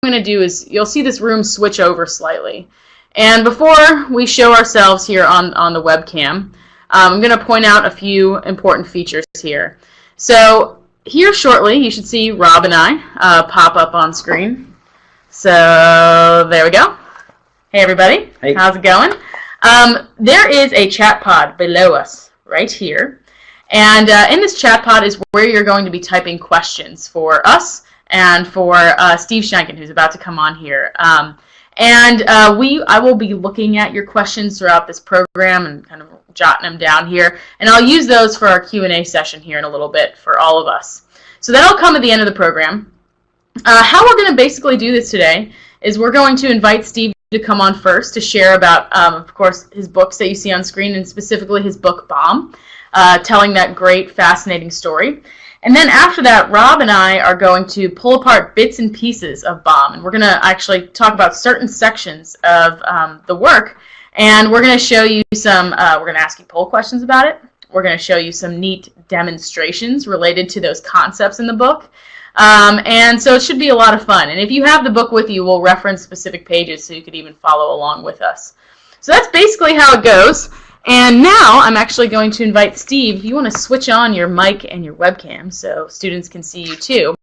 I'm going to do is you'll see this room switch over slightly. And before we show ourselves here on the webcam, I'm going to point out a few important features here. So here shortly, you should see Rob and I pop up on screen. So there we go. Hey, everybody. Hey. How's it going? There is a chat pod below us right here. And in this chat pod is where you're going to be typing questions for us and for Steve Sheinkin, who's about to come on here. I will be looking at your questions throughout this program and kind of jotting them down here. And I'll use those for our Q&A session here in a little bit for all of us. So that'll come at the end of the program. How we're going to basically do this today is we're going to invite Steve to come on first to share about, of course, his books that you see on screen, and specifically his book, Bomb, telling that great, fascinating story. And then after that, Rob and I are going to pull apart bits and pieces of Bomb, and we're going to actually talk about certain sections of the work, and we're going to show you some, we're going to ask you poll questions about it. We're going to show you some neat demonstrations related to those concepts in the book. And so it should be a lot of fun. And if you have the book with you, we'll reference specific pages so you could even follow along with us. So that's basically how it goes. And now I'm actually going to invite Steve, if you want to switch on your mic and your webcam so students can see you too.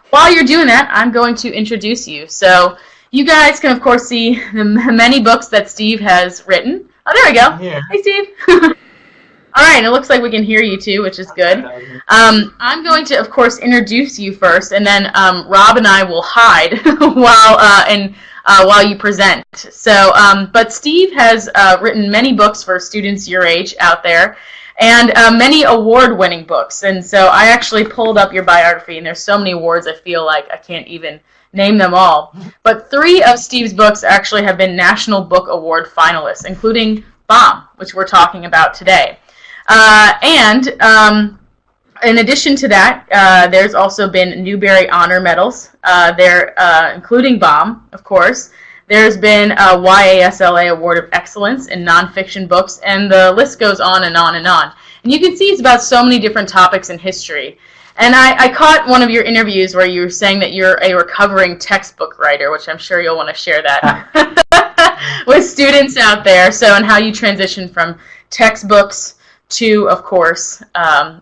While you're doing that, I'm going to introduce you. So you guys can, of course, see the many books that Steve has written. Oh, there we go. Yeah. Hey, Steve. All right, and it looks like we can hear you too, which is good. I'm going to, of course, introduce you first, and then Rob and I will hide while you present. So, but Steve has written many books for students your age out there, and many award-winning books. And so I actually pulled up your biography, and there's so many awards I feel like I can't even name them all. But 3 of Steve's books actually have been National Book Award finalists, including Bomb, which we're talking about today. In addition to that, there's also been Newberry Honor medals, including Bomb, of course. There's been a YASLA Award of Excellence in Nonfiction Books, and the list goes on and on and on. And you can see it's about so many different topics in history. And I caught one of your interviews where you were saying that you're a recovering textbook writer, which I'm sure you'll want to share that with students out there. So, and how you transition from textbooks to, of course,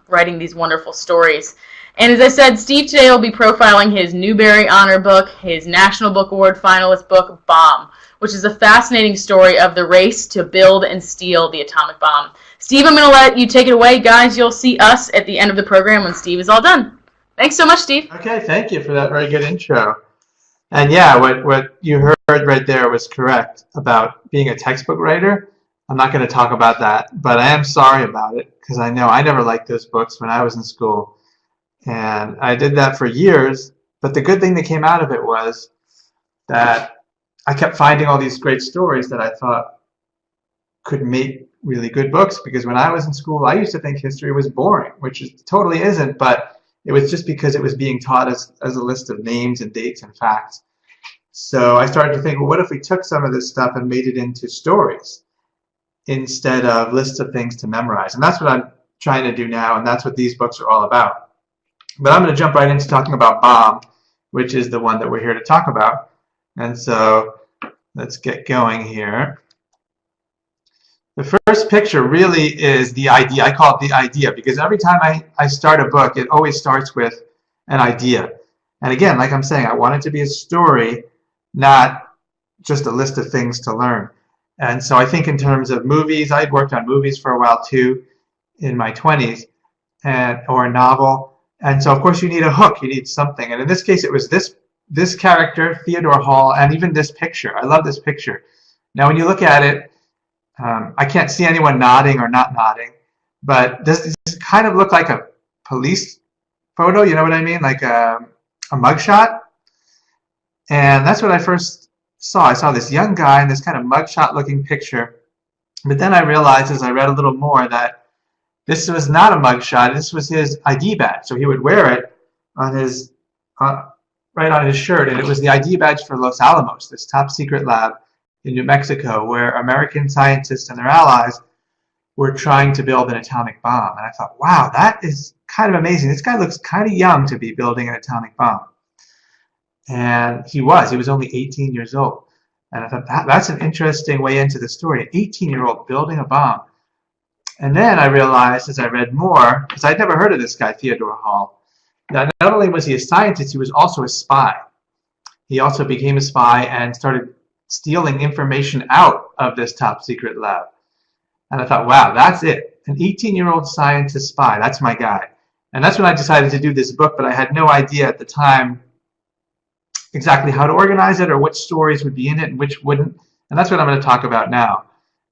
writing these wonderful stories. And as I said, Steve today will be profiling his Newbery Honor book, his National Book Award finalist book, Bomb, which is a fascinating story of the race to build and steal the atomic bomb. Steve, I'm going to let you take it away. Guys, you'll see us at the end of the program when Steve is all done. Thanks so much, Steve. Okay, thank you for that very good intro. And yeah, what you heard right there was correct about being a textbook writer. I'm not going to talk about that, but I am sorry about it because I know I never liked those books when I was in school. And I did that for years, but the good thing that came out of it was that I kept finding all these great stories that I thought could make really good books, because when I was in school, I used to think history was boring, which it totally isn't, but it was just because it was being taught as a list of names and dates and facts. So I started to think, well, what if we took some of this stuff and made it into stories instead of lists of things to memorize? And that's what I'm trying to do now, and that's what these books are all about. But I'm going to jump right into talking about Bomb, which is the one that we're here to talk about. And so let's get going here. The first picture really is the idea. I call it the idea because every time I start a book, it always starts with an idea. And again, like I'm saying, I want it to be a story, not just a list of things to learn. And so I think in terms of movies, I had worked on movies for a while too in my 20s, or a novel. And so of course you need a hook, you need something. And in this case, it was this character, Theodore Hall, and even this picture. I love this picture. Now when you look at it, I can't see anyone nodding or not nodding, but does this kind of look like a police photo? You know what I mean? Like a mugshot? And that's what I first saw. I saw this young guy in this kind of mugshot looking picture. But then I realized as I read a little more that this was not a mugshot. This was his ID badge. So he would wear it on his right on his shirt, and it was the ID badge for Los Alamos, this top secret lab in New Mexico, where American scientists and their allies were trying to build an atomic bomb. And I thought, wow, that is kind of amazing. This guy looks kind of young to be building an atomic bomb. And he was only 18 years old. And I thought that's an interesting way into the story. An 18-year-old building a bomb. And then I realized as I read more, because I'd never heard of this guy, Theodore Hall, that not only was he a scientist, he was also a spy. He also became a spy and started stealing information out of this top secret lab. And I thought, wow, that's it. An 18-year-old scientist spy, that's my guy. And that's when I decided to do this book, but I had no idea at the time exactly how to organize it or which stories would be in it and which wouldn't. And that's what I'm going to talk about now,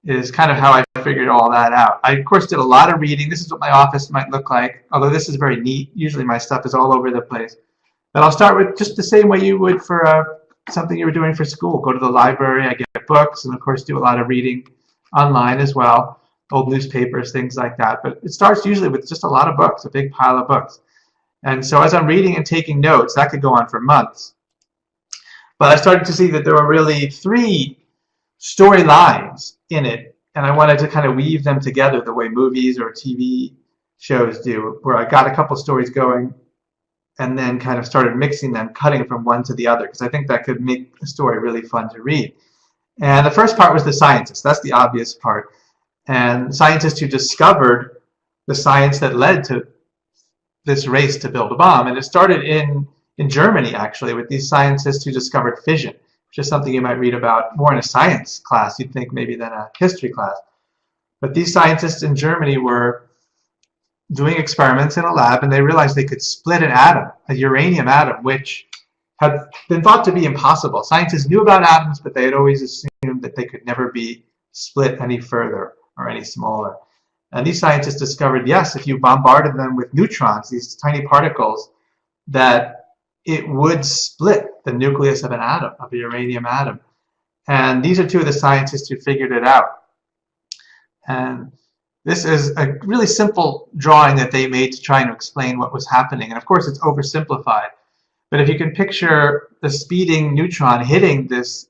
is kind of how I figured all that out. I, of course, did a lot of reading. This is what my office might look like, although this is very neat. Usually my stuff is all over the place. But I'll start with just the same way you would for something you were doing for school. Go to the library, I get books, and of course do a lot of reading online as well, old newspapers, things like that. But it starts usually with just a lot of books, a big pile of books. And so as I'm reading and taking notes, that could go on for months. But I started to see that there were really 3 storylines in it, and I wanted to kind of weave them together the way movies or TV shows do, where I got a couple stories going and then kind of started mixing them, cutting from one to the other, because I think that could make the story really fun to read. And the first part was the scientist. That's the obvious part. And scientists who discovered the science that led to this race to build a bomb. And it started in Germany, actually, with these scientists who discovered fission, which is something you might read about more in a science class, you'd think maybe than a history class. But these scientists in Germany were doing experiments in a lab, and they realized they could split an atom, a uranium atom, which had been thought to be impossible. Scientists knew about atoms, but they had always assumed that they could never be split any further or any smaller. And these scientists discovered, yes, if you bombarded them with neutrons, these tiny particles, that it would split the nucleus of an atom, of a uranium atom. And these are 2 of the scientists who figured it out. And this is a really simple drawing that they made to try and explain what was happening. And of course, it's oversimplified. But if you can picture the speeding neutron hitting this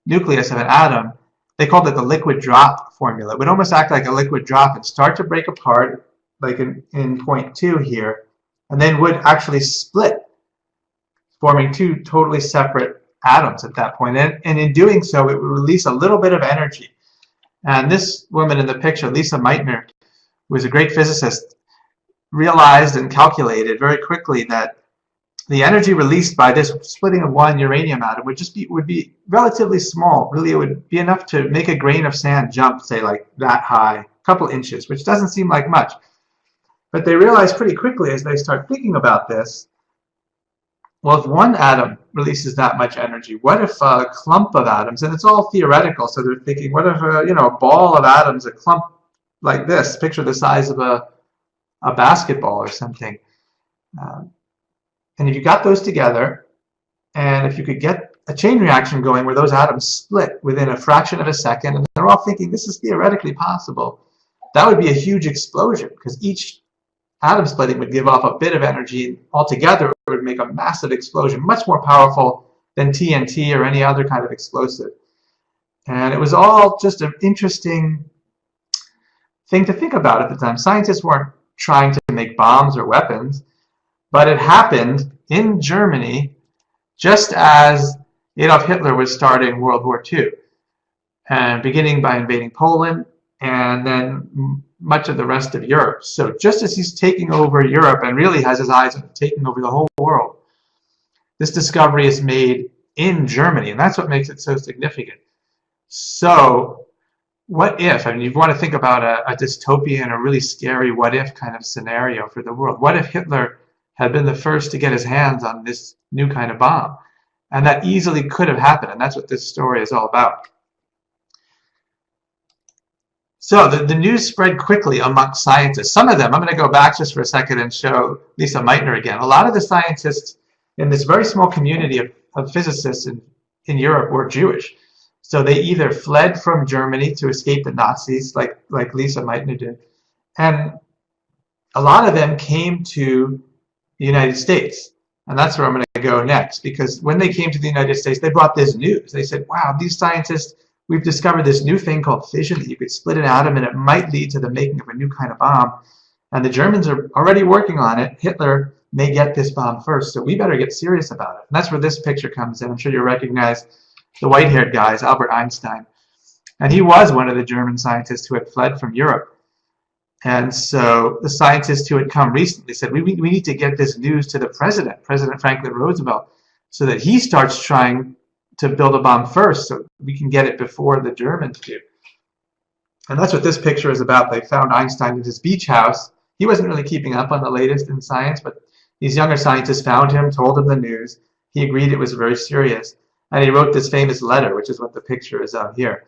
nucleus of an atom, they called it the liquid drop formula. It would almost act like a liquid drop and start to break apart, like in point 2 here, and then would actually split, forming 2 totally separate atoms at that point. And in doing so, it would release a little bit of energy. And this woman in the picture, Lisa Meitner, who was a great physicist, realized and calculated very quickly that the energy released by this splitting of one uranium atom would be relatively small. Really, it would be enough to make a grain of sand jump, say, like that high, a couple inches, which doesn't seem like much. But they realized pretty quickly as they start thinking about this, well, if one atom releases that much energy, what if a clump of atoms, and it's all theoretical, so they're thinking, what if a ball of atoms, a clump like this, picture the size of a basketball or something. And if you got those together, and if you could get a chain reaction going where those atoms split within a fraction of a second, and they're all thinking this is theoretically possible, that would be a huge explosion, because each atom splitting would give off a bit of energy, and altogether it would make a massive explosion, much more powerful than TNT or any other kind of explosive. And it was all just an interesting thing to think about at the time. Scientists weren't trying to make bombs or weapons, but it happened in Germany just as Adolf Hitler was starting World War II, and beginning by invading Poland and then much of the rest of Europe. So just as he's taking over Europe and really has his eyes on taking over the whole world, this discovery is made in Germany, and that's what makes it so significant. So what if, I mean, you want to think about a dystopian, a really scary what if kind of scenario for the world. What if Hitler had been the first to get his hands on this new kind of bomb? And that easily could have happened, and that's what this story is all about. So the news spread quickly amongst scientists. Some of them, I'm going to go back just for a second and show Lisa Meitner again. A lot of the scientists in this very small community of physicists in Europe were Jewish. So they either fled from Germany to escape the Nazis, like Lisa Meitner did, and a lot of them came to the United States. And that's where I'm going to go next, because when they came to the United States, they brought this news. They said, wow, these scientists, we've discovered this new thing called fission, that you could split an atom and it might lead to the making of a new kind of bomb. And the Germans are already working on it. Hitler may get this bomb first, so we better get serious about it. And that's where this picture comes in. I'm sure you recognize the white-haired guy is Albert Einstein. And he was one of the German scientists who had fled from Europe. And so the scientist who had come recently said, we need to get this news to the president, President Franklin Roosevelt, so that he starts trying to build a bomb first so we can get it before the Germans do. And that's what this picture is about. They found Einstein in his beach house. He wasn't really keeping up on the latest in science, but these younger scientists found him, told him the news. He agreed it was very serious. And he wrote this famous letter, which is what the picture is of here,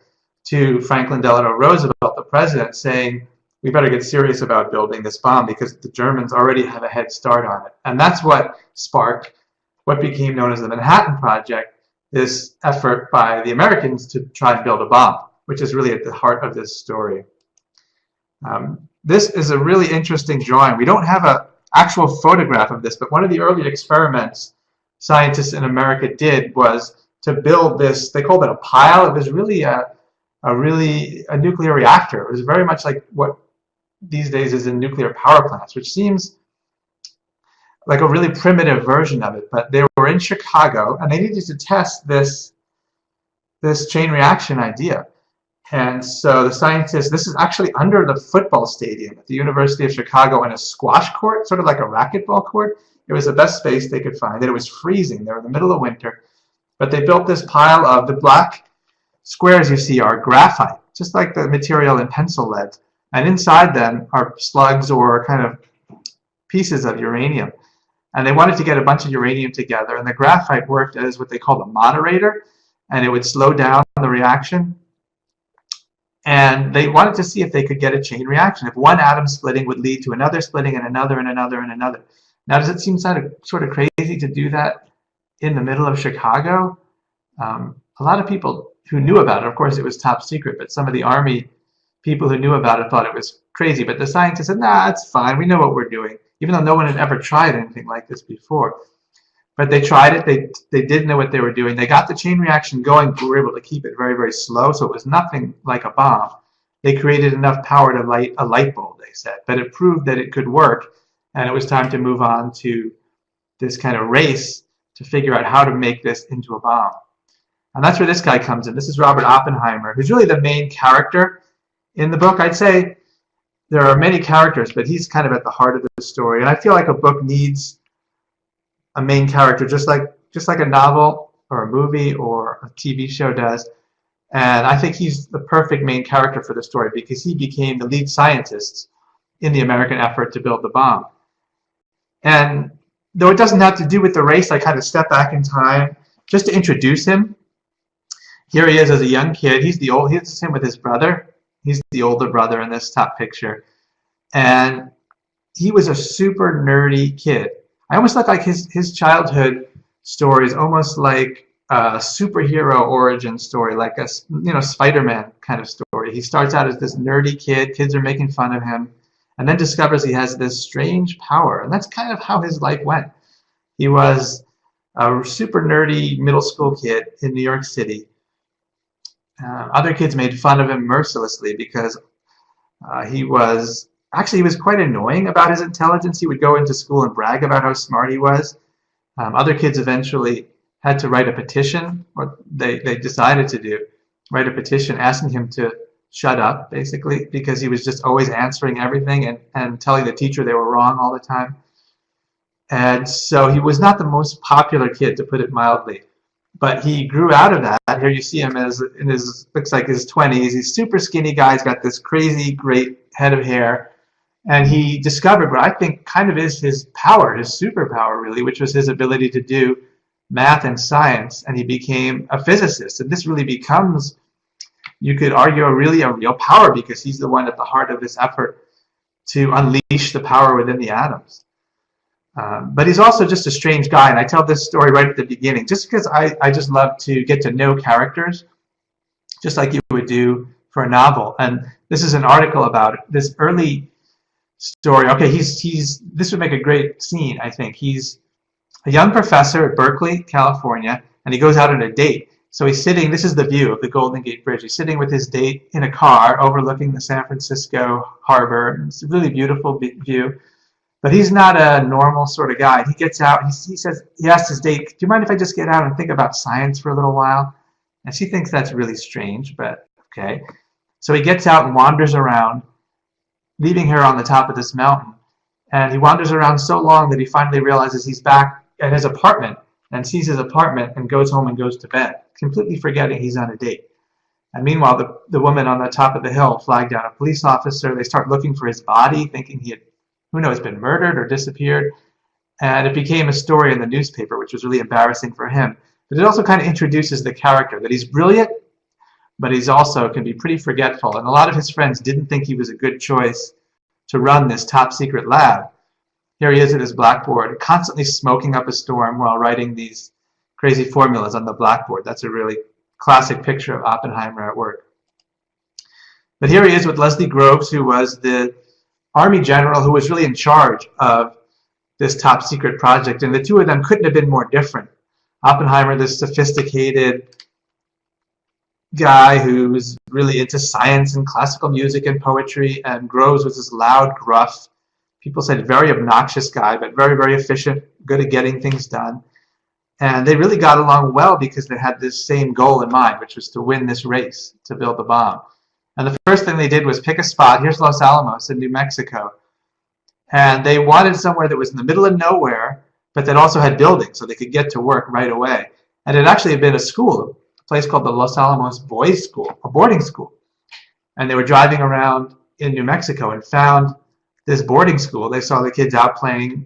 to Franklin Delano Roosevelt, the president, saying, we better get serious about building this bomb because the Germans already have a head start on it. And that's what sparked what became known as the Manhattan Project, this effort by the Americans to try and build a bomb, which is really at the heart of this story. This is a really interesting drawing. We don't have an actual photograph of this, but one of the early experiments scientists in America did was to build this, they called it a pile. It was really a nuclear reactor. It was very much like what these days is in nuclear power plants, which seems like a really primitive version of it. But they were in Chicago, and they needed to test this chain reaction idea. And so the scientists, this is actually under the football stadium at the University of Chicago in a squash court, sort of like a racquetball court. It was the best space they could find. And it was freezing. They were in the middle of winter. But they built this pile of, the black squares you see are graphite, just like the material in pencil lead. And inside them are slugs or kind of pieces of uranium. And they wanted to get a bunch of uranium together. And the graphite worked as what they call a moderator. And it would slow down the reaction. And they wanted to see if they could get a chain reaction. If one atom splitting would lead to another splitting and another and another and another. Now, does it seem sort of crazy to do that in the middle of Chicago? A lot of people who knew about it, of course, it was top secret, but some of the Army people who knew about it thought it was crazy. But the scientists said, nah, it's fine. We know what we're doing, even though no one had ever tried anything like this before. But they tried it. They did know what they were doing. They got the chain reaction going, but were able to keep it very, very slow, so it was nothing like a bomb. They created enough power to light a light bulb, they said. But it proved that it could work, and it was time to move on to this kind of race to figure out how to make this into a bomb. And that's where this guy comes in. This is Robert Oppenheimer, who's really the main character in the book. I'd say there are many characters, but he's kind of at the heart of the story. And I feel like a book needs a main character, just like a novel or a movie or a TV show does. And I think he's the perfect main character for the story because he became the lead scientist in the American effort to build the bomb. And though it doesn't have to do with the race, I kind of step back in time just to introduce him. Here he is as a young kid. He's the same with his brother. He's the older brother in this top picture. And he was a super nerdy kid. I almost look like his childhood story is almost like a superhero origin story, like a Spider-Man kind of story. He starts out as this nerdy kid. Kids are making fun of him, and then discovers he has this strange power. And that's kind of how his life went. He was a super nerdy middle school kid in New York City. Other kids made fun of him mercilessly because he was quite annoying about his intelligence. He would go into school and brag about how smart he was. Other kids eventually had to write a petition, or they decided to write a petition asking him to shut up, basically, because he was just always answering everything and telling the teacher they were wrong all the time. And so he was not the most popular kid, to put it mildly. But he grew out of that. Here you see him looks like his 20s. He's super skinny guy. He's got this crazy, great head of hair. And he discovered what I think kind of is his power, his superpower, really, which was his ability to do math and science. And he became a physicist. And this really becomes, you could argue, a real power because he's the one at the heart of this effort to unleash the power within the atoms. But he's also just a strange guy, and I tell this story right at the beginning, just because I just love to get to know characters, just like you would do for a novel. And this is an article about this early story. Okay, this would make a great scene, I think. He's a young professor at Berkeley, California, and he goes out on a date. So he's sitting, this is the view of the Golden Gate Bridge. He's sitting with his date in a car overlooking the San Francisco harbor. It's a really beautiful view. But he's not a normal sort of guy. He gets out, he says, he asks his date, do you mind if I just get out and think about science for a little while? And she thinks that's really strange, but okay. So he gets out and wanders around, leaving her on the top of this mountain. And he wanders around so long that he finally realizes he's back at his apartment and sees his apartment and goes home and goes to bed, completely forgetting he's on a date. And meanwhile, the woman on the top of the hill flagged down a police officer. They start looking for his body, thinking he had, who knows, been murdered or disappeared. And it became a story in the newspaper, which was really embarrassing for him. But it also kind of introduces the character, that he's brilliant, but he's also can be pretty forgetful. And a lot of his friends didn't think he was a good choice to run this top secret lab. Here he is at his blackboard, constantly smoking up a storm while writing these crazy formulas on the blackboard. That's a really classic picture of Oppenheimer at work. But here he is with Leslie Groves, who was the Army general who was really in charge of this top secret project. And the two of them couldn't have been more different. Oppenheimer, this sophisticated guy who was really into science and classical music and poetry, and Groves was this loud, gruff, people said very obnoxious guy, but very, very efficient, good at getting things done. And they really got along well because they had this same goal in mind, which was to win this race, to build the bomb. And the first thing they did was pick a spot. Here's Los Alamos in New Mexico. And they wanted somewhere that was in the middle of nowhere, but that also had buildings so they could get to work right away. And it actually had been a school, a place called the Los Alamos Boys School, a boarding school. And they were driving around in New Mexico and found this boarding school. They saw the kids out playing,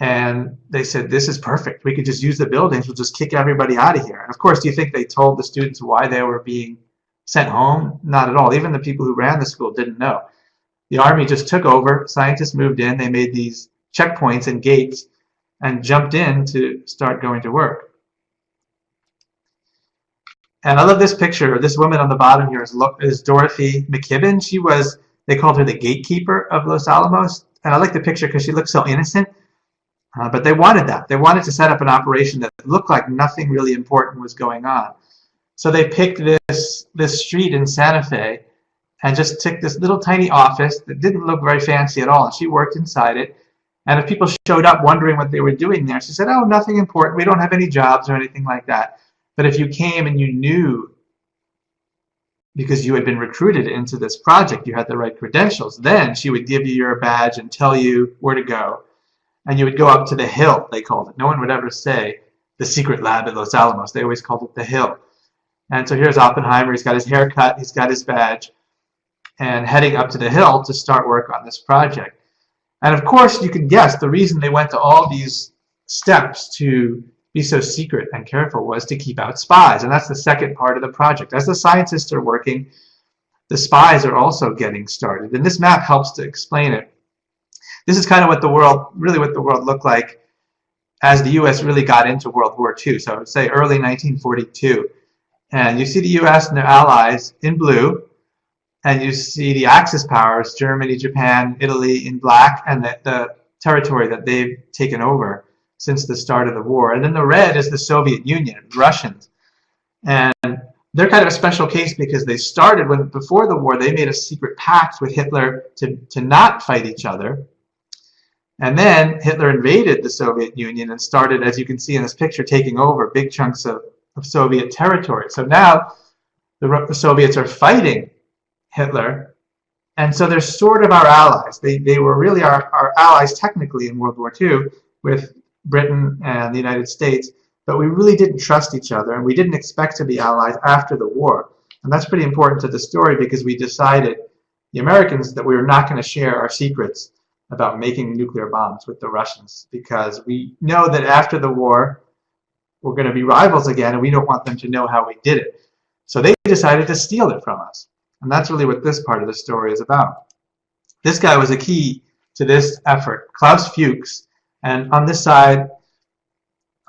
and they said, this is perfect. We could just use the buildings. We'll just kick everybody out of here. And of course, do you think they told the students why they were being sent home? Not at all. Even the people who ran the school didn't know. The Army just took over. Scientists moved in. They made these checkpoints and gates and jumped in to start going to work. And I love this picture. This woman on the bottom here is Dorothy McKibben. She was, they called her the gatekeeper of Los Alamos. And I like the picture because she looks so innocent. But they wanted that. They wanted to set up an operation that looked like nothing really important was going on. So they picked this street in Santa Fe and just took this little tiny office that didn't look very fancy at all. And she worked inside it. And if people showed up wondering what they were doing there, she said, oh, nothing important. We don't have any jobs or anything like that. But if you came and you knew, because you had been recruited into this project, you had the right credentials, then she would give you your badge and tell you where to go. And you would go up to the hill, they called it. No one would ever say the secret lab at Los Alamos. They always called it the hill. And so here's Oppenheimer. He's got his hair cut. He's got his badge. And heading up to the hill to start work on this project. And of course, you can guess the reason they went to all these steps to be so secret and careful was to keep out spies. And that's the second part of the project. As the scientists are working, the spies are also getting started. And this map helps to explain it. This is kind of what the world, really what the world looked like as the U.S. really got into World War II. So I would say early 1942. And you see the U.S. and their allies in blue. And you see the Axis powers, Germany, Japan, Italy in black, and the territory that they've taken over since the start of the war. And then the red is the Soviet Union, the Russians. And they're kind of a special case because they started, before the war, they made a secret pact with Hitler to not fight each other. And then Hitler invaded the Soviet Union and started, as you can see in this picture, taking over big chunks of Soviet territory. So now the Soviets are fighting Hitler, and so they're sort of our allies. They were really our allies technically in World War II with Britain and the United States, but we really didn't trust each other, and we didn't expect to be allies after the war. And that's pretty important to the story because we decided, the Americans, that we were not going to share our secrets about making nuclear bombs with the Russians, because we know that after the war we're going to be rivals again, and we don't want them to know how we did it. So they decided to steal it from us. And that's really what this part of the story is about. This guy was a key to this effort, Klaus Fuchs. And on this side,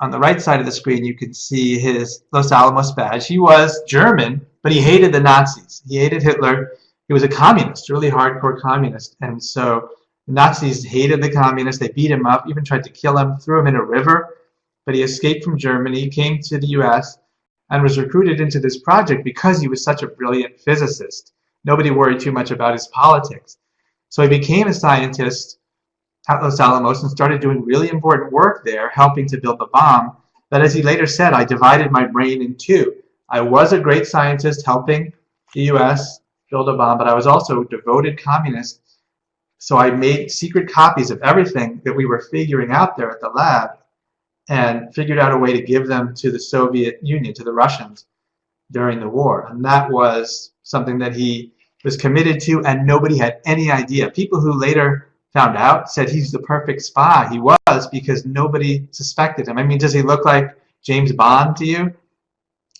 on the right side of the screen, you can see his Los Alamos badge. He was German, but he hated the Nazis. He hated Hitler. He was a communist, really hardcore communist. And so the Nazis hated the communists. They beat him up, even tried to kill him, threw him in a river. But he escaped from Germany, came to the US, and was recruited into this project because he was such a brilliant physicist. Nobody worried too much about his politics. So he became a scientist at Los Alamos and started doing really important work there, helping to build the bomb, that, as he later said, I divided my brain in two. I was a great scientist helping the U.S. build a bomb, but I was also a devoted communist. So I made secret copies of everything that we were figuring out there at the lab and figured out a way to give them to the Soviet Union, to the Russians, during the war. And that was something that he was committed to, and nobody had any idea. People who later found out said he's the perfect spy. He was, because nobody suspected him. I mean, does he look like James Bond to you?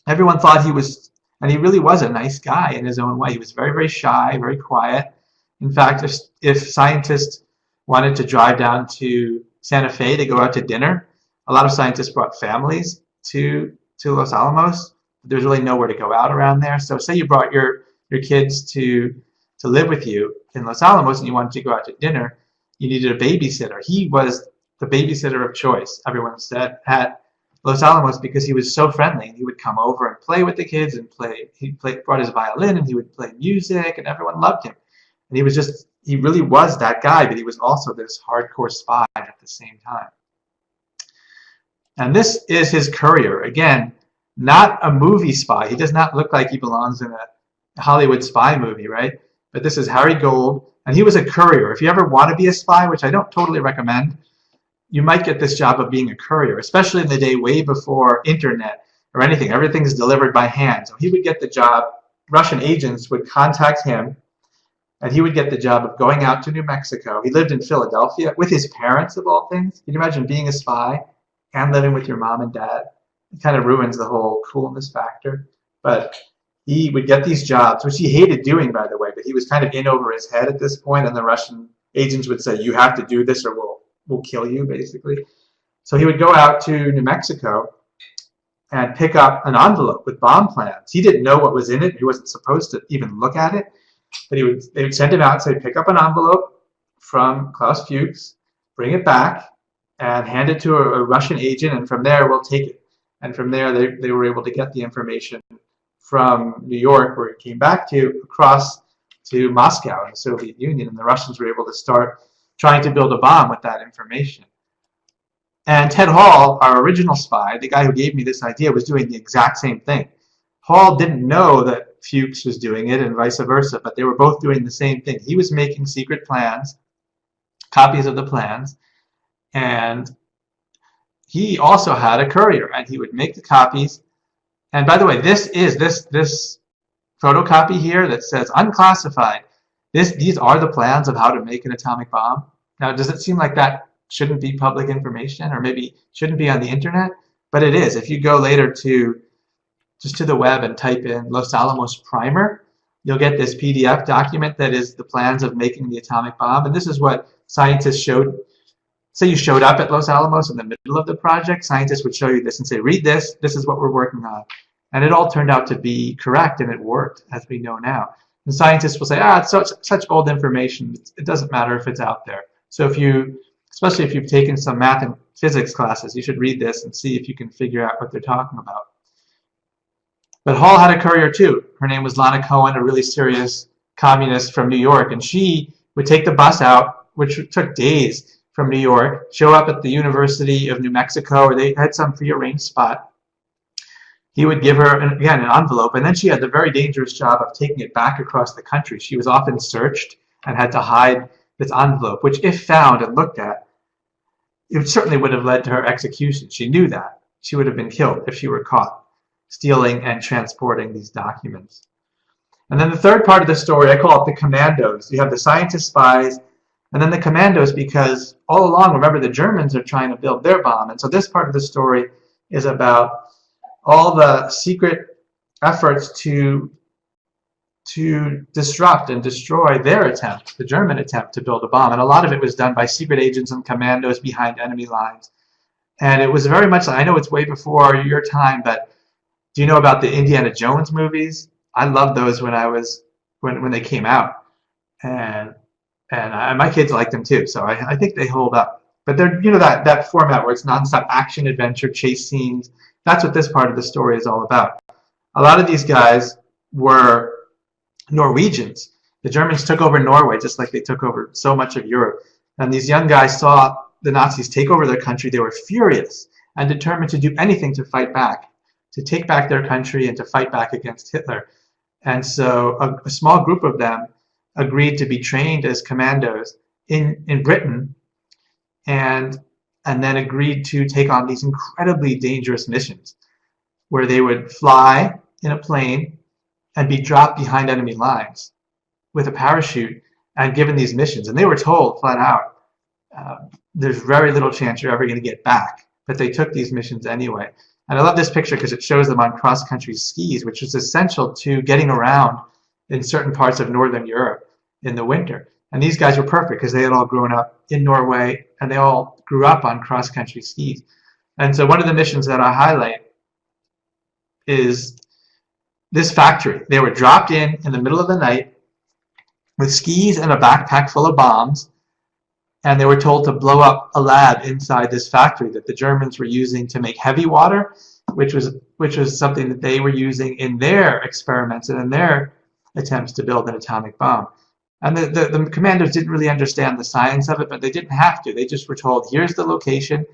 Everyone thought he was, and he really was a nice guy in his own way. He was very, very shy, very quiet. In fact, if scientists wanted to drive down to Santa Fe to go out to dinner, a lot of scientists brought families to Los Alamos. There's really nowhere to go out around there. So say you brought your kids to live with you in Los Alamos and you wanted to go out to dinner, you needed a babysitter. He was the babysitter of choice, everyone said, at Los Alamos, because he was so friendly, and he would come over and play with the kids and brought his violin, and he would play music, and everyone loved him. And he really was that guy, but he was also this hardcore spy at the same time. And this is his courier. Again, not a movie spy. He does not look like he belongs in a Hollywood spy movie, right? But this is Harry Gold, and he was a courier. If you ever want to be a spy, which I don't totally recommend, you might get this job of being a courier, especially in the day way before internet or anything. Everything's delivered by hand. So he would get the job. Russian agents would contact him, and he would get the job of going out to New Mexico. He lived in Philadelphia with his parents, of all things. Can you imagine being a spy and living with your mom and dad? It kind of ruins the whole coolness factor. But he would get these jobs, which he hated doing, by the way, but he was kind of in over his head at this point, and the Russian agents would say, you have to do this or we'll kill you, basically. So he would go out to New Mexico and pick up an envelope with bomb plans. He didn't know what was in it. He wasn't supposed to even look at it. But they would send him out and say, pick up an envelope from Klaus Fuchs, bring it back, and hand it to a Russian agent, and from there we'll take it. And from there they were able to get the information from New York, where it came back to, across to Moscow in the Soviet Union, and the Russians were able to start trying to build a bomb with that information. And Ted Hall, our original spy, the guy who gave me this idea, was doing the exact same thing. Hall didn't know that Fuchs was doing it and vice versa, but they were both doing the same thing. He was making secret plans, copies of the plans, and he also had a courier, and he would make the copies. And by the way, this photocopy here that says unclassified. These are the plans of how to make an atomic bomb. Now, does it seem like that shouldn't be public information, or maybe shouldn't be on the internet? But it is. If you go later to the web and type in Los Alamos primer, you'll get this PDF document that is the plans of making the atomic bomb. And this is what scientists showed. Say you showed up at Los Alamos in the middle of the project, scientists would show you this and say, read this, this is what we're working on. And it all turned out to be correct, and it worked, as we know now. And scientists will say, it's such old information, it doesn't matter if it's out there. So especially if you've taken some math and physics classes, you should read this and see if you can figure out what they're talking about. But Hall had a courier too. Her name was Lana Cohen, a really serious communist from New York, and she would take the bus out, which took days, from New York, show up at the University of New Mexico, or they had some prearranged spot. He would give her, again, an envelope, and then she had the very dangerous job of taking it back across the country. She was often searched and had to hide this envelope, which, if found and looked at, it certainly would have led to her execution. She knew that. She would have been killed if she were caught stealing and transporting these documents. And then the third part of the story, I call it the Commandos. You have the scientist spies, and then the Commandos, because all along, remember, the Germans are trying to build their bomb. And so this part of the story is about all the secret efforts to disrupt and destroy their attempt, the German attempt to build a bomb. And a lot of it was done by secret agents and commandos behind enemy lines. And it was very much, I know it's way before your time, but do you know about the Indiana Jones movies? I loved those when they came out. And my kids liked them too, so I think they hold up. But they're, that format where it's nonstop action, adventure, chase scenes. That's what this part of the story is all about. A lot of these guys were Norwegians. The Germans took over Norway just like they took over so much of Europe. And these young guys saw the Nazis take over their country. They were furious and determined to do anything to fight back, to take back their country and to fight back against Hitler. And so a small group of them agreed to be trained as commandos in Britain, and then agreed to take on these incredibly dangerous missions where they would fly in a plane and be dropped behind enemy lines with a parachute and given these missions. And they were told flat out, there's very little chance you're ever going to get back. But they took these missions anyway. And I love this picture because it shows them on cross-country skis, which is essential to getting around in certain parts of Northern Europe in the winter. And these guys were perfect because they had all grown up in Norway and they all grew up on cross-country skis. And so one of the missions that I highlight is this factory. They were dropped in the middle of the night with skis and a backpack full of bombs, and they were told to blow up a lab inside this factory that the Germans were using to make heavy water, which was something that they were using in their experiments and in their attempts to build an atomic bomb. And the commandos didn't really understand the science of it, but they didn't have to. They just were told, here's the location.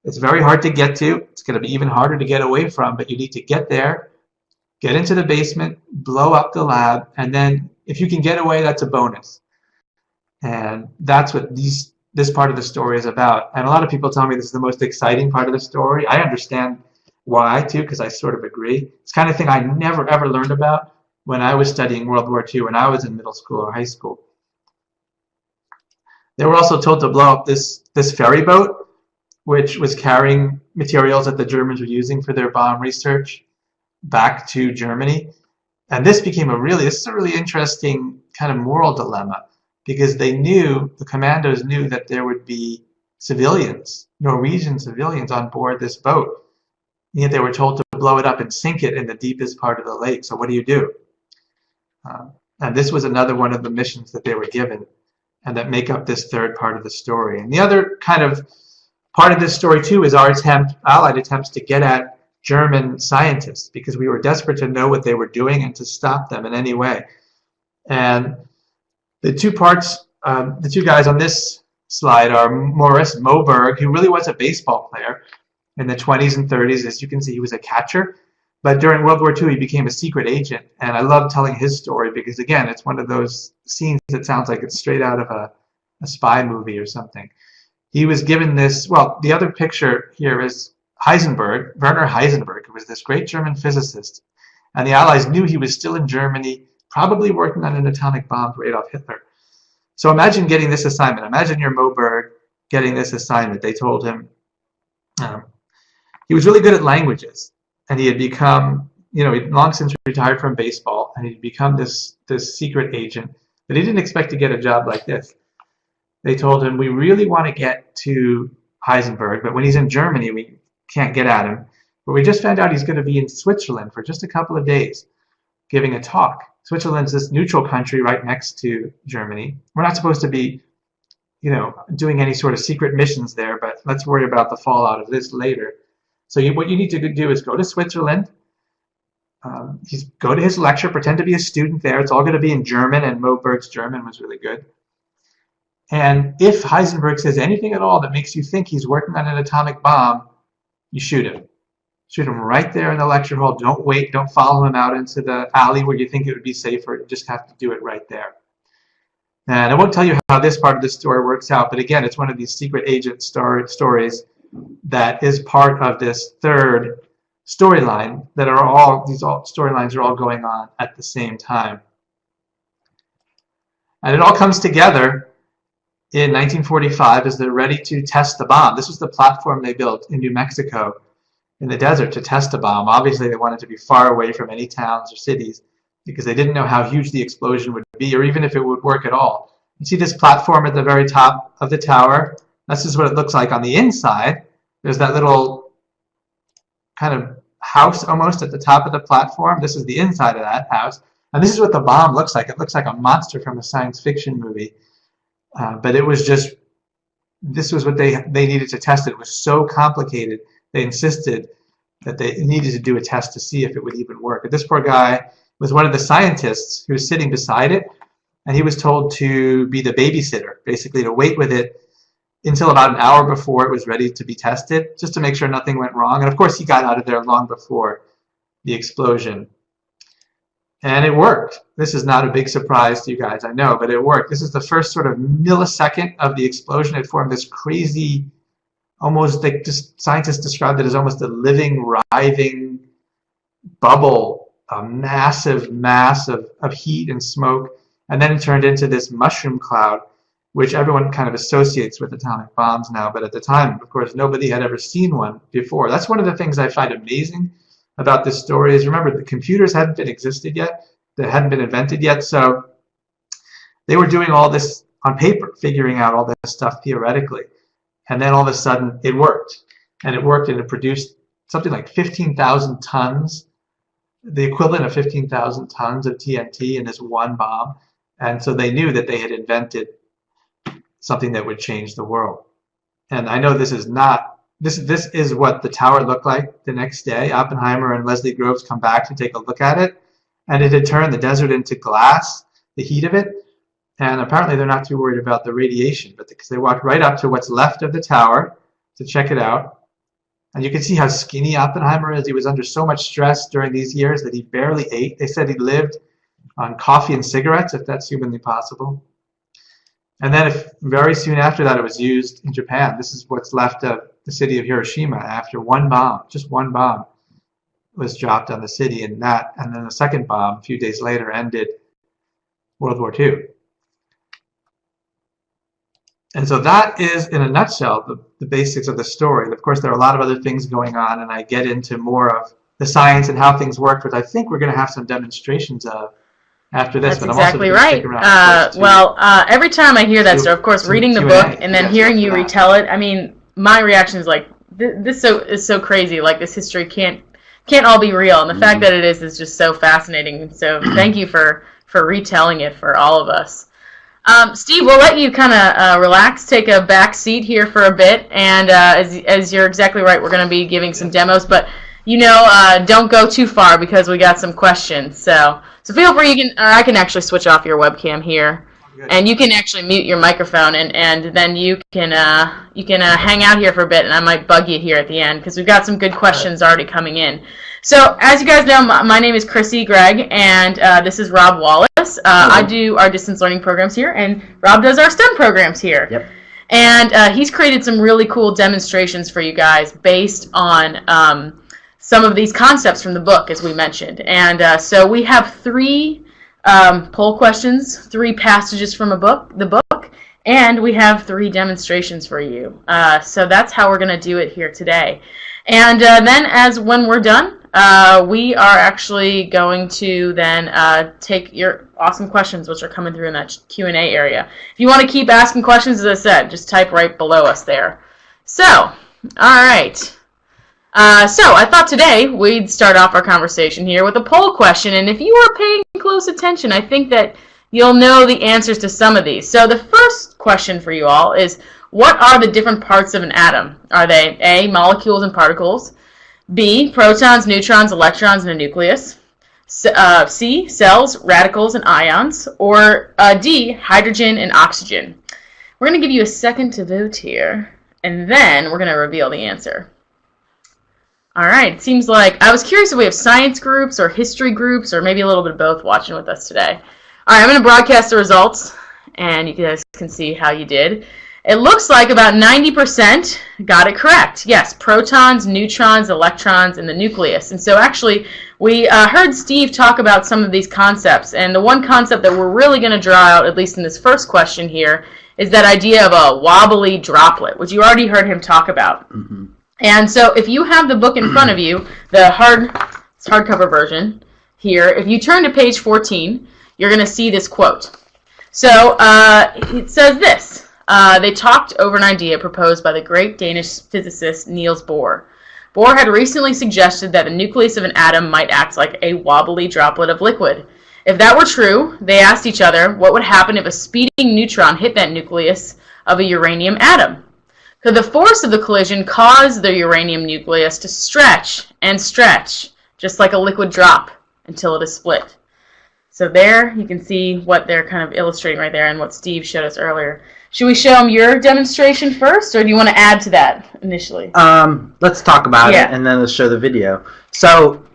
It's very hard to get to. It's going to be even harder to get away from, but you need to get there, get into the basement, blow up the lab, and then if you can get away, that's a bonus. And that's what this part of the story is about. And a lot of people tell me this is the most exciting part of the story. I understand why, too, because I sort of agree. It's the kind of thing I never, ever learned about when I was studying World War II, when I was in middle school or high school. They were also told to blow up this ferry boat, which was carrying materials that the Germans were using for their bomb research back to Germany. And this is a really interesting kind of moral dilemma, because the commandos knew that there would be civilians, Norwegian civilians on board this boat. And yet they were told to blow it up and sink it in the deepest part of the lake. So what do you do? And this was another one of the missions that they were given and that make up this third part of the story. And the other kind of part of this story, too, is our Allied attempts to get at German scientists, because we were desperate to know what they were doing and to stop them in any way. And the two guys on this slide are Morris Moberg, who really was a baseball player in the 20s and 30s. As you can see, he was a catcher. But during World War II, he became a secret agent. And I love telling his story because, again, it's one of those scenes that sounds like it's straight out of a spy movie or something. He was given this, well, the other picture here is Heisenberg, Werner Heisenberg, who was this great German physicist. And the Allies knew he was still in Germany, probably working on an atomic bomb for Adolf Hitler. So imagine getting this assignment. Imagine you're Moberg getting this assignment. They told him he was really good at languages. And he had become, he'd long since retired from baseball, and he'd become this secret agent. But he didn't expect to get a job like this. They told him, we really want to get to Heisenberg, but when he's in Germany, we can't get at him. But we just found out he's going to be in Switzerland for just a couple of days giving a talk. Switzerland's this neutral country right next to Germany. We're not supposed to be, doing any sort of secret missions there, but let's worry about the fallout of this later. So what you need to do is go to Switzerland, go to his lecture, pretend to be a student there. It's all going to be in German, and Moberg's German was really good. And if Heisenberg says anything at all that makes you think he's working on an atomic bomb, you shoot him. Shoot him right there in the lecture hall. Don't wait. Don't follow him out into the alley where you think it would be safer. You just have to do it right there. And I won't tell you how this part of the story works out, but again, it's one of these secret agent stories that is part of this third storyline that these storylines are all going on at the same time. And it all comes together in 1945 as they're ready to test the bomb. This was the platform they built in New Mexico in the desert to test a bomb. Obviously, they wanted to be far away from any towns or cities because they didn't know how huge the explosion would be or even if it would work at all. You see this platform at the very top of the tower? This is what it looks like on the inside. There's that little kind of house almost at the top of the platform. This is the inside of that house. And this is what the bomb looks like. It looks like a monster from a science fiction movie. But it was just, this was what they needed to test. It was so complicated. They insisted that they needed to do a test to see if it would even work. And this poor guy was one of the scientists who was sitting beside it. and he was told to be the babysitter, basically to wait with it until about an hour before it was ready to be tested, just to make sure nothing went wrong. And of course, he got out of there long before the explosion. And it worked. This is not a big surprise to you guys, I know, but it worked. This is the first sort of millisecond of the explosion. It formed this crazy, almost like scientists described it as almost a living, writhing bubble, a massive mass of heat and smoke. And then it turned into this mushroom cloud, which everyone kind of associates with atomic bombs now. But at the time, of course, nobody had ever seen one before. That's one of the things I find amazing about this story is, remember, the computers hadn't been existed yet, they hadn't been invented yet, so they were doing all this on paper, figuring out all this stuff theoretically, and then all of a sudden it worked, and it produced something like 15,000 tons, the equivalent of 15,000 tons of TNT in this one bomb, and so they knew that they had invented something that would change the world. And I know this is not This is what the tower looked like the next day. Oppenheimer and Leslie Groves come back to take a look at it, and it had turned the desert into glass, the heat of it, and apparently they're not too worried about the radiation, but because they walked right up to what's left of the tower to check it out, and you can see how skinny Oppenheimer is. He was under so much stress during these years that he barely ate. They said he lived on coffee and cigarettes, if that's humanly possible. And then very soon after that, it was used in Japan. This is what's left of the city of Hiroshima after one bomb, just one bomb, was dropped on the city, and then the second bomb a few days later ended World War II. And so that is, in a nutshell, the basics of the story. Of course, there are a lot of other things going on, and I get into more of the science and how things work, which I think we're going to have some demonstrations of after this. That's exactly right. Every time I hear that story, of course, reading the book and then hearing you retell it, I mean, my reaction is like, this is so crazy. Like, this history can't all be real, and the fact that it is just so fascinating. So thank you for retelling it for all of us. Steve, we'll let you kind of relax, take a back seat here for a bit, and as you're exactly right, we're going to be giving some demos, but don't go too far because we got some questions. So feel free. I can actually switch off your webcam here, and you can actually mute your microphone, and then you can hang out here for a bit, and I might bug you here at the end because we've got some good questions already coming in. So as you guys know, my name is Chrissy Gregg, and this is Rob Wallace. I do our distance learning programs here, and Rob does our STEM programs here. Yep. And he's created some really cool demonstrations for you guys based on some of these concepts from the book, as we mentioned. And so we have 3 poll questions, 3 passages from the book, and we have 3 demonstrations for you. So that's how we're going to do it here today. And then when we're done, we are actually going to then take your awesome questions, which are coming through in that Q&A area. If you want to keep asking questions, as I said, just type right below us there. So, all right. So I thought today we'd start off our conversation here with a poll question, and if you are paying close attention, I think that you'll know the answers to some of these. So the first question for you all is, what are the different parts of an atom? Are they A, molecules and particles, B, protons, neutrons, electrons, and a nucleus, C, cells, radicals, and ions, or D, hydrogen and oxygen? We're going to give you a second to vote here, and then we're going to reveal the answer. All right, it seems like, I was curious if we have science groups or history groups or maybe a little bit of both watching with us today. All right, I'm going to broadcast the results, and you guys can see how you did. It looks like about 90% got it correct. Yes, protons, neutrons, electrons, and the nucleus. And so actually, we heard Steve talk about some of these concepts, and the one concept that we're really going to draw out, at least in this first question here, is that idea of a wobbly droplet, which you already heard him talk about. Mm-hmm. And so if you have the book in front of you, the hardcover version here, if you turn to page 14, you're going to see this quote. So it says this. They talked over an idea proposed by the great Danish physicist Niels Bohr. Bohr had recently suggested that the nucleus of an atom might act like a wobbly droplet of liquid. If that were true, they asked each other what would happen if a speeding neutron hit that nucleus of a uranium atom. Could the force of the collision cause the uranium nucleus to stretch and stretch, just like a liquid drop, until it is split? So there you can see what they're kind of illustrating right there and what Steve showed us earlier. Should we show them your demonstration first, or do you want to add to that initially? Let's talk about it, and then let's show the video. So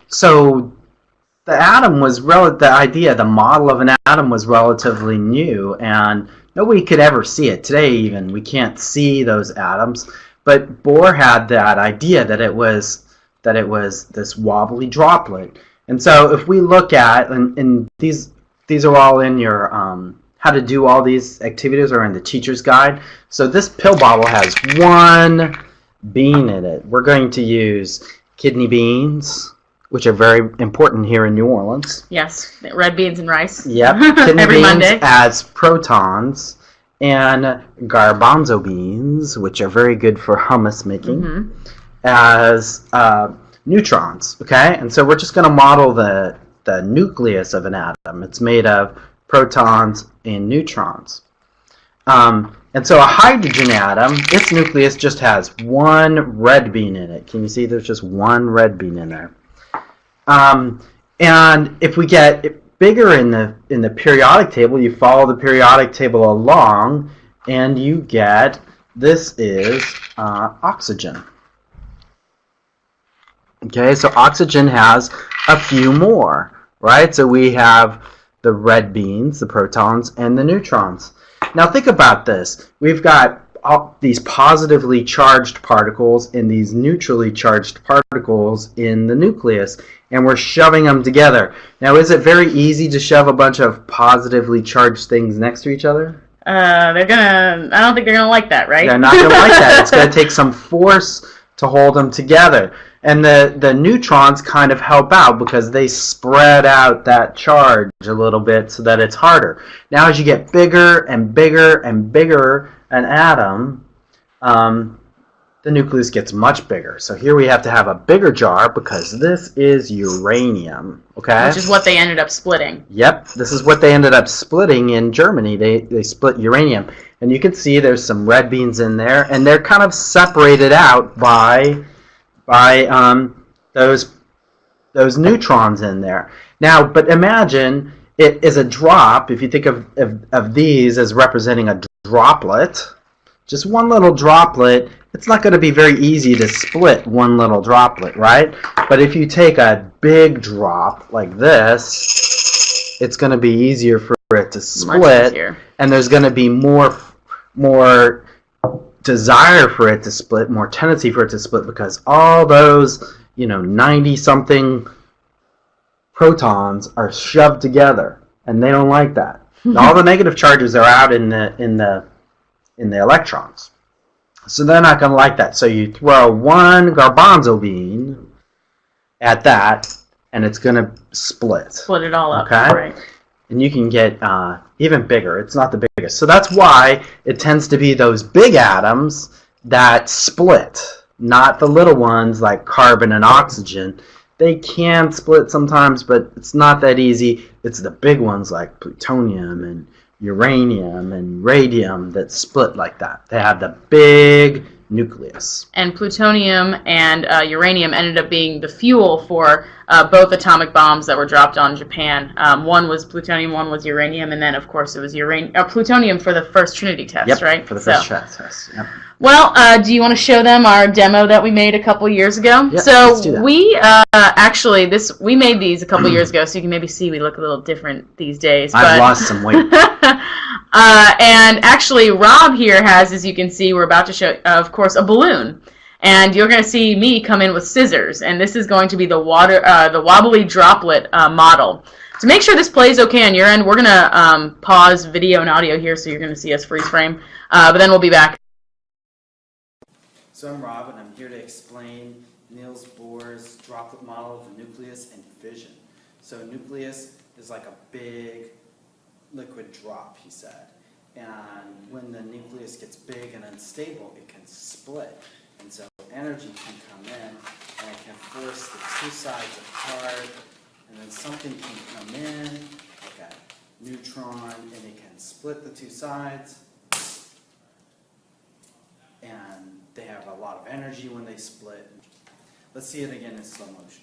the atom was the model of an atom was relatively new, and nobody could ever see it. Today even, we can't see those atoms. But Bohr had that idea that it was this wobbly droplet. And so if we look at, and these are all in your how to do all these activities are in the teacher's guide. So this pill bottle has one bean in it. We're going to use kidney beans, which are very important here in New Orleans. Yes, red beans and rice. Yep, kidney Every beans Monday. as protons, and garbanzo beans, which are very good for hummus making, as neutrons. Okay, and so we're just going to model the nucleus of an atom. It's made of protons and neutrons. And so a hydrogen atom, its nucleus just has one red bean in it. Can you see there's just one red bean in there? And if we get bigger in the periodic table, you follow the periodic table along, and you get, this is oxygen. Okay, so oxygen has a few more, right? So we have the red beans, the protons, and the neutrons. Now think about this. We've got all these positively charged particles and these neutrally charged particles in the nucleus, and we're shoving them together. Now, is it very easy to shove a bunch of positively charged things next to each other? I don't think they're gonna like that, right? They're not gonna like that. It's gonna take some force to hold them together. And the neutrons kind of help out because they spread out that charge a little bit so that it's harder. Now as you get bigger and bigger and bigger an atom, the nucleus gets much bigger. So here we have to have a bigger jar because this is uranium. Okay? Which is what they ended up splitting. Yep, this is what they ended up splitting in Germany. They split uranium. And you can see there's some red beans in there, and they're kind of separated out by those neutrons in there. Now, but imagine it is a drop. If you think of these as representing a droplet, just one little droplet, it's not going to be very easy to split one little droplet, right? But if you take a big drop like this, it's going to be easier for it to split, and there's going to be more desire for it to split, more tendency for it to split, because all those 90-something protons are shoved together, and they don't like that. All the negative charges are out in the electrons, so they're not going to like that. So you throw one garbanzo bean at that, and it's going to split. Split it all up. Okay, right. And you can get even bigger. It's not the biggest. So that's why it tends to be those big atoms that split, not the little ones like carbon and oxygen. They can split sometimes, but it's not that easy. It's the big ones like plutonium and uranium and radium that split like that. They have the big nucleus. And plutonium and uranium ended up being the fuel for both atomic bombs that were dropped on Japan. One was plutonium, one was uranium, and then, of course, it was plutonium for the first Trinity test, yep, right? For the first test, yep. Well, do you want to show them our demo that we made a couple years ago? Yep, so let's do that. We made these a couple years ago, so you can maybe see we look a little different these days. I've lost some weight. And actually, Rob here has, as you can see, we're about to show, of course, a balloon. And you're going to see me come in with scissors. And this is going to be the wobbly droplet model. To make sure this plays okay on your end, we're going to pause video and audio here, so you're going to see us freeze frame. But then we'll be back. So I'm Rob, and I'm here to explain Niels Bohr's droplet model of the nucleus and fission. So a nucleus is like a big liquid drop, he said. And when the nucleus gets big and unstable, it can split. And so energy can come in, and it can force the two sides apart, and then something can come in, like a neutron, and it can split the two sides. And they have a lot of energy when they split. Let's see it again in slow motion.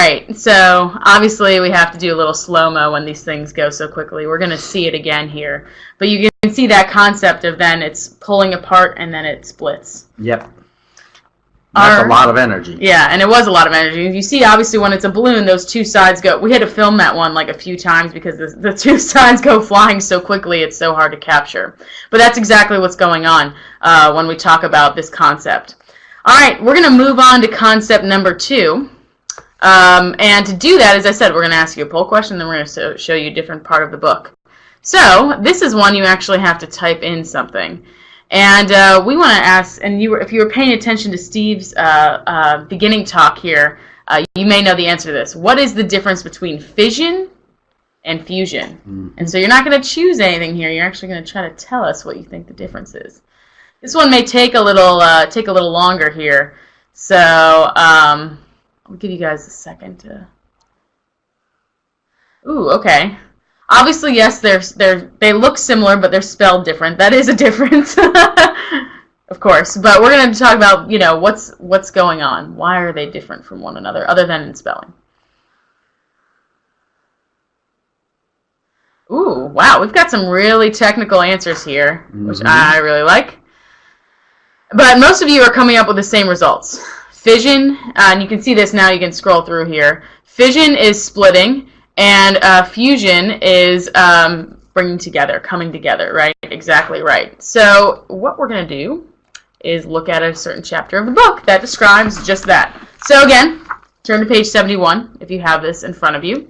right. So obviously we have to do a little slow-mo when these things go so quickly. We're going to see it again here. But you can see that concept of then it's pulling apart and then it splits. Yep. That's a lot of energy. Yeah, and it was a lot of energy. You see, obviously, when it's a balloon, those two sides go... We had to film that one like a few times because the two sides go flying so quickly, it's so hard to capture. But that's exactly what's going on when we talk about this concept. All right, we're going to move on to concept number 2. And to do that, as I said, we're going to ask you a poll question, then we're going to show you a different part of the book. So this is one you actually have to type in something. And we want to ask, and if you were paying attention to Steve's beginning talk here, you may know the answer to this. What is the difference between fission and fusion? Mm-hmm. And so you're not going to choose anything here. You're actually going to try to tell us what you think the difference is. This one may take a little longer here. So I'll give you guys a second to. Ooh, okay. Obviously, yes, they look similar, but they're spelled different. That is a difference, of course. But we're going to talk about, what's going on. Why are they different from one another, other than in spelling? Ooh, wow, we've got some really technical answers here, which I really like. But most of you are coming up with the same results. Fission, and you can see this now. You can scroll through here. Fission is splitting. And fusion is bringing together, coming together, right? Exactly right. So what we're going to do is look at a certain chapter of the book that describes just that. So again, turn to page 71 if you have this in front of you.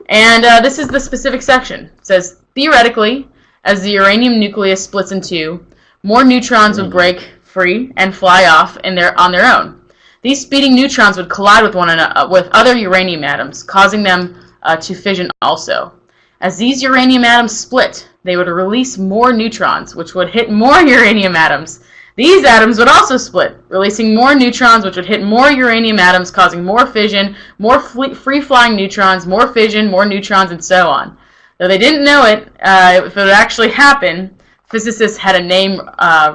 And this is the specific section. It says, theoretically, as the uranium nucleus splits in two, more neutrons would break free and fly off on their own. These speeding neutrons would collide with one another, with other uranium atoms, causing them to fission also. As these uranium atoms split, they would release more neutrons, which would hit more uranium atoms. These atoms would also split, releasing more neutrons, which would hit more uranium atoms, causing more fission, more free-flying neutrons, more fission, more neutrons, and so on. Though they didn't know it, if it would actually happen, physicists had a name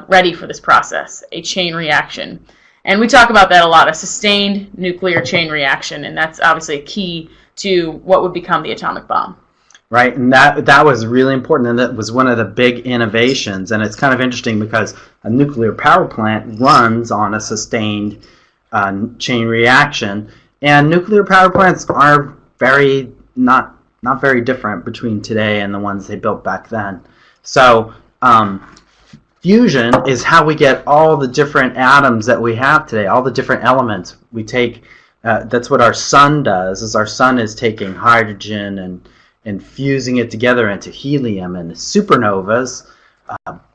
ready for this process, a chain reaction. And we talk about that a lot, a sustained nuclear chain reaction, and that's obviously a key to what would become the atomic bomb. Right, and that was really important, and that was one of the big innovations. And it's kind of interesting because a nuclear power plant runs on a sustained chain reaction, and nuclear power plants are not very different between today and the ones they built back then. So fusion is how we get all the different atoms that we have today, all the different elements. We take that's what our sun does. Is our sun is taking hydrogen and fusing it together into helium, and the supernovas,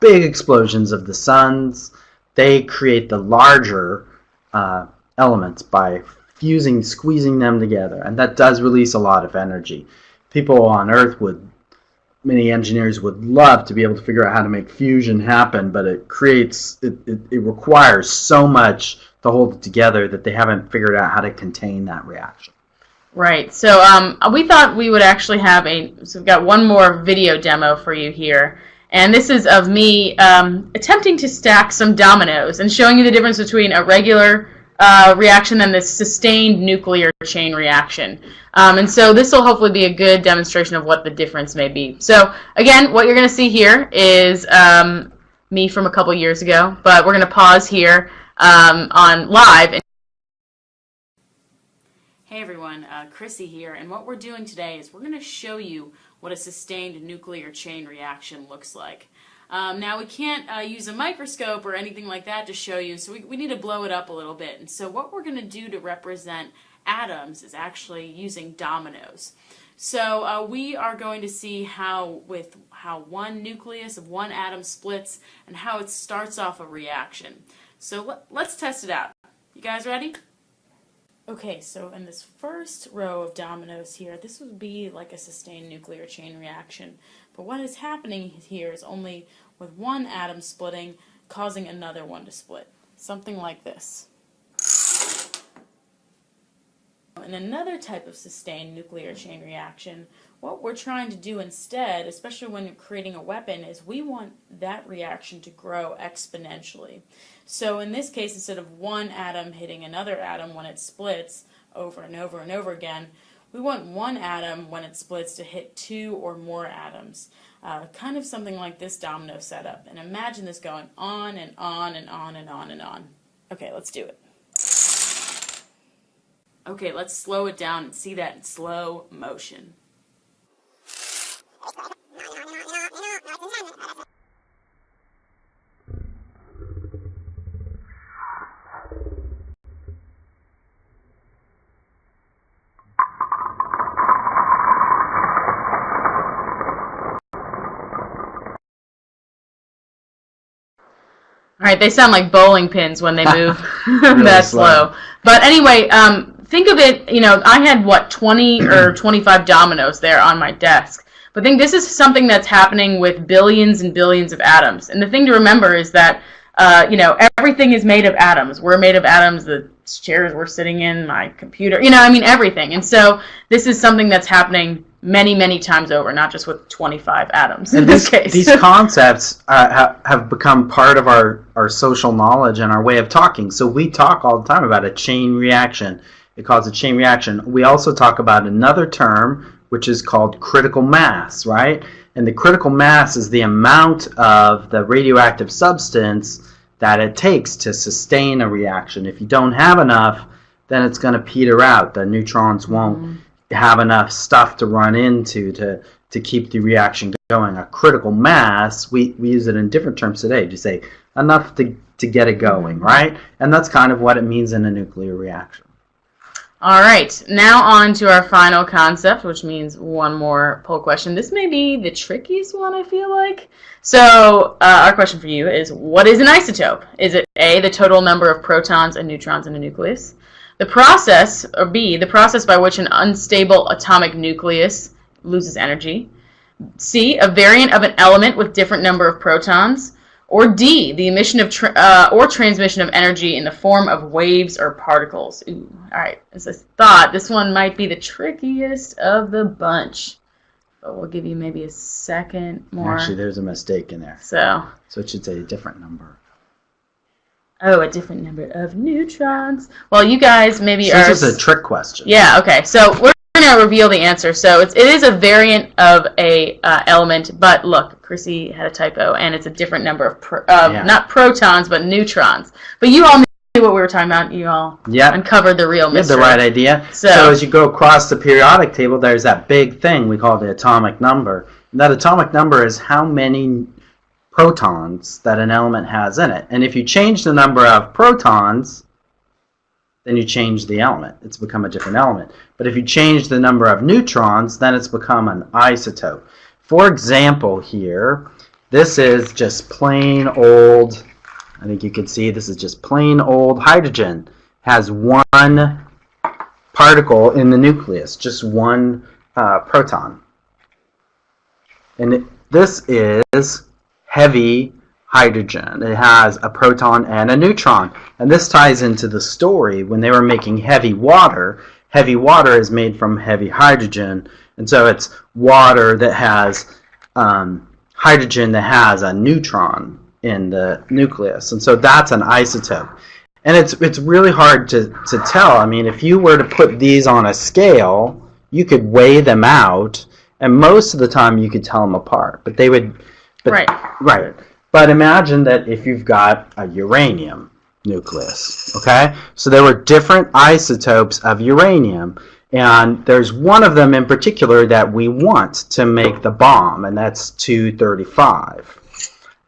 big explosions of the suns, they create the larger elements by squeezing them together, and that does release a lot of energy. People on Earth many engineers would love to be able to figure out how to make fusion happen, but it requires so much to hold it together that they haven't figured out how to contain that reaction. Right. So we thought we would actually have so we've got one more video demo for you here. And this is of me attempting to stack some dominoes and showing you the difference between a regular reaction and this sustained nuclear chain reaction. And so this will hopefully be a good demonstration of what the difference may be. So again, what you're going to see here is me from a couple years ago, but we're going to pause here on live. Hey everyone, Chrissy here, and what we're doing today is we're going to show you what a sustained nuclear chain reaction looks like. Now we can't use a microscope or anything like that to show you, so we need to blow it up a little bit. And so what we're going to do to represent atoms is actually using dominoes. So we are going to see how one nucleus of one atom splits and how it starts off a reaction. So let's test it out. You guys ready? Okay, so in this first row of dominoes here, this would be like a sustained nuclear chain reaction. But what is happening here is only with one atom splitting, causing another one to split. Something like this. In another type of sustained nuclear chain reaction, what we're trying to do instead, especially when you're creating a weapon, is we want that reaction to grow exponentially. So in this case, instead of one atom hitting another atom when it splits, over and over and over again. We want one atom, when it splits, to hit 2 or more atoms. Kind of something like this domino setup. And imagine this going on and on and on and on and on. Okay, let's do it. Okay, let's slow it down and see that in slow motion. All right, they sound like bowling pins when they move Really that slow. But anyway, think of it, I had, 20 or 25 dominoes there on my desk. But think this is something that's happening with billions and billions of atoms. And the thing to remember is that, everything is made of atoms. We're made of atoms, the chairs we're sitting in, my computer, everything. And so this is something that's happening many, many times over, not just with 25 atoms in this case. These concepts have become part of our social knowledge and our way of talking. So we talk all the time about a chain reaction. It calls a chain reaction. We also talk about another term, which is called critical mass, right? And the critical mass is the amount of the radioactive substance that it takes to sustain a reaction. If you don't have enough, then it's going to peter out. The neutrons won't have enough stuff to run into to keep the reaction going. A critical mass, we use it in different terms today to say enough to get it going, right? And that's kind of what it means in a nuclear reaction. All right, now on to our final concept, which means one more poll question. This may be the trickiest one, I feel like. So our question for you is, what is an isotope? Is it A, the total number of protons and neutrons in a nucleus? The process, or B, the process by which an unstable atomic nucleus loses energy. C, a variant of an element with different number of protons. Or D, the emission of or transmission of energy in the form of waves or particles. Ooh, all right, as I thought, this one might be the trickiest of the bunch. But we'll give you maybe a second more. Actually, there's a mistake in there. So it should say a different number. Oh, a different number of neutrons. Well, you guys maybe are... This is a trick question. Yeah, okay. So we're going to reveal the answer. So it is a variant of a element, but look, Chrissy had a typo, and it's a different number of, not protons, but neutrons. But you all knew what we were talking about. You all uncovered the real mystery. You had the right idea. So as you go across the periodic table, there's that big thing we call the atomic number. And that atomic number is how many protons that an element has in it. And if you change the number of protons, then you change the element. It's become a different element. But if you change the number of neutrons, then it's become an isotope. For example here, this is just plain old, I think you can see this is just plain old hydrogen. Has one particle in the nucleus, just one proton. And this is heavy hydrogen. It has a proton and a neutron. And this ties into the story when they were making heavy water. Heavy water is made from heavy hydrogen. And so it's water that has hydrogen that has a neutron in the nucleus. And so that's an isotope. And it's really hard to tell. I mean, if you were to put these on a scale, you could weigh them out. And most of the time you could tell them apart. But they would... Right. But imagine that if you've got a uranium nucleus, okay? So there were different isotopes of uranium, and there's one of them in particular that we want to make the bomb, and that's 235.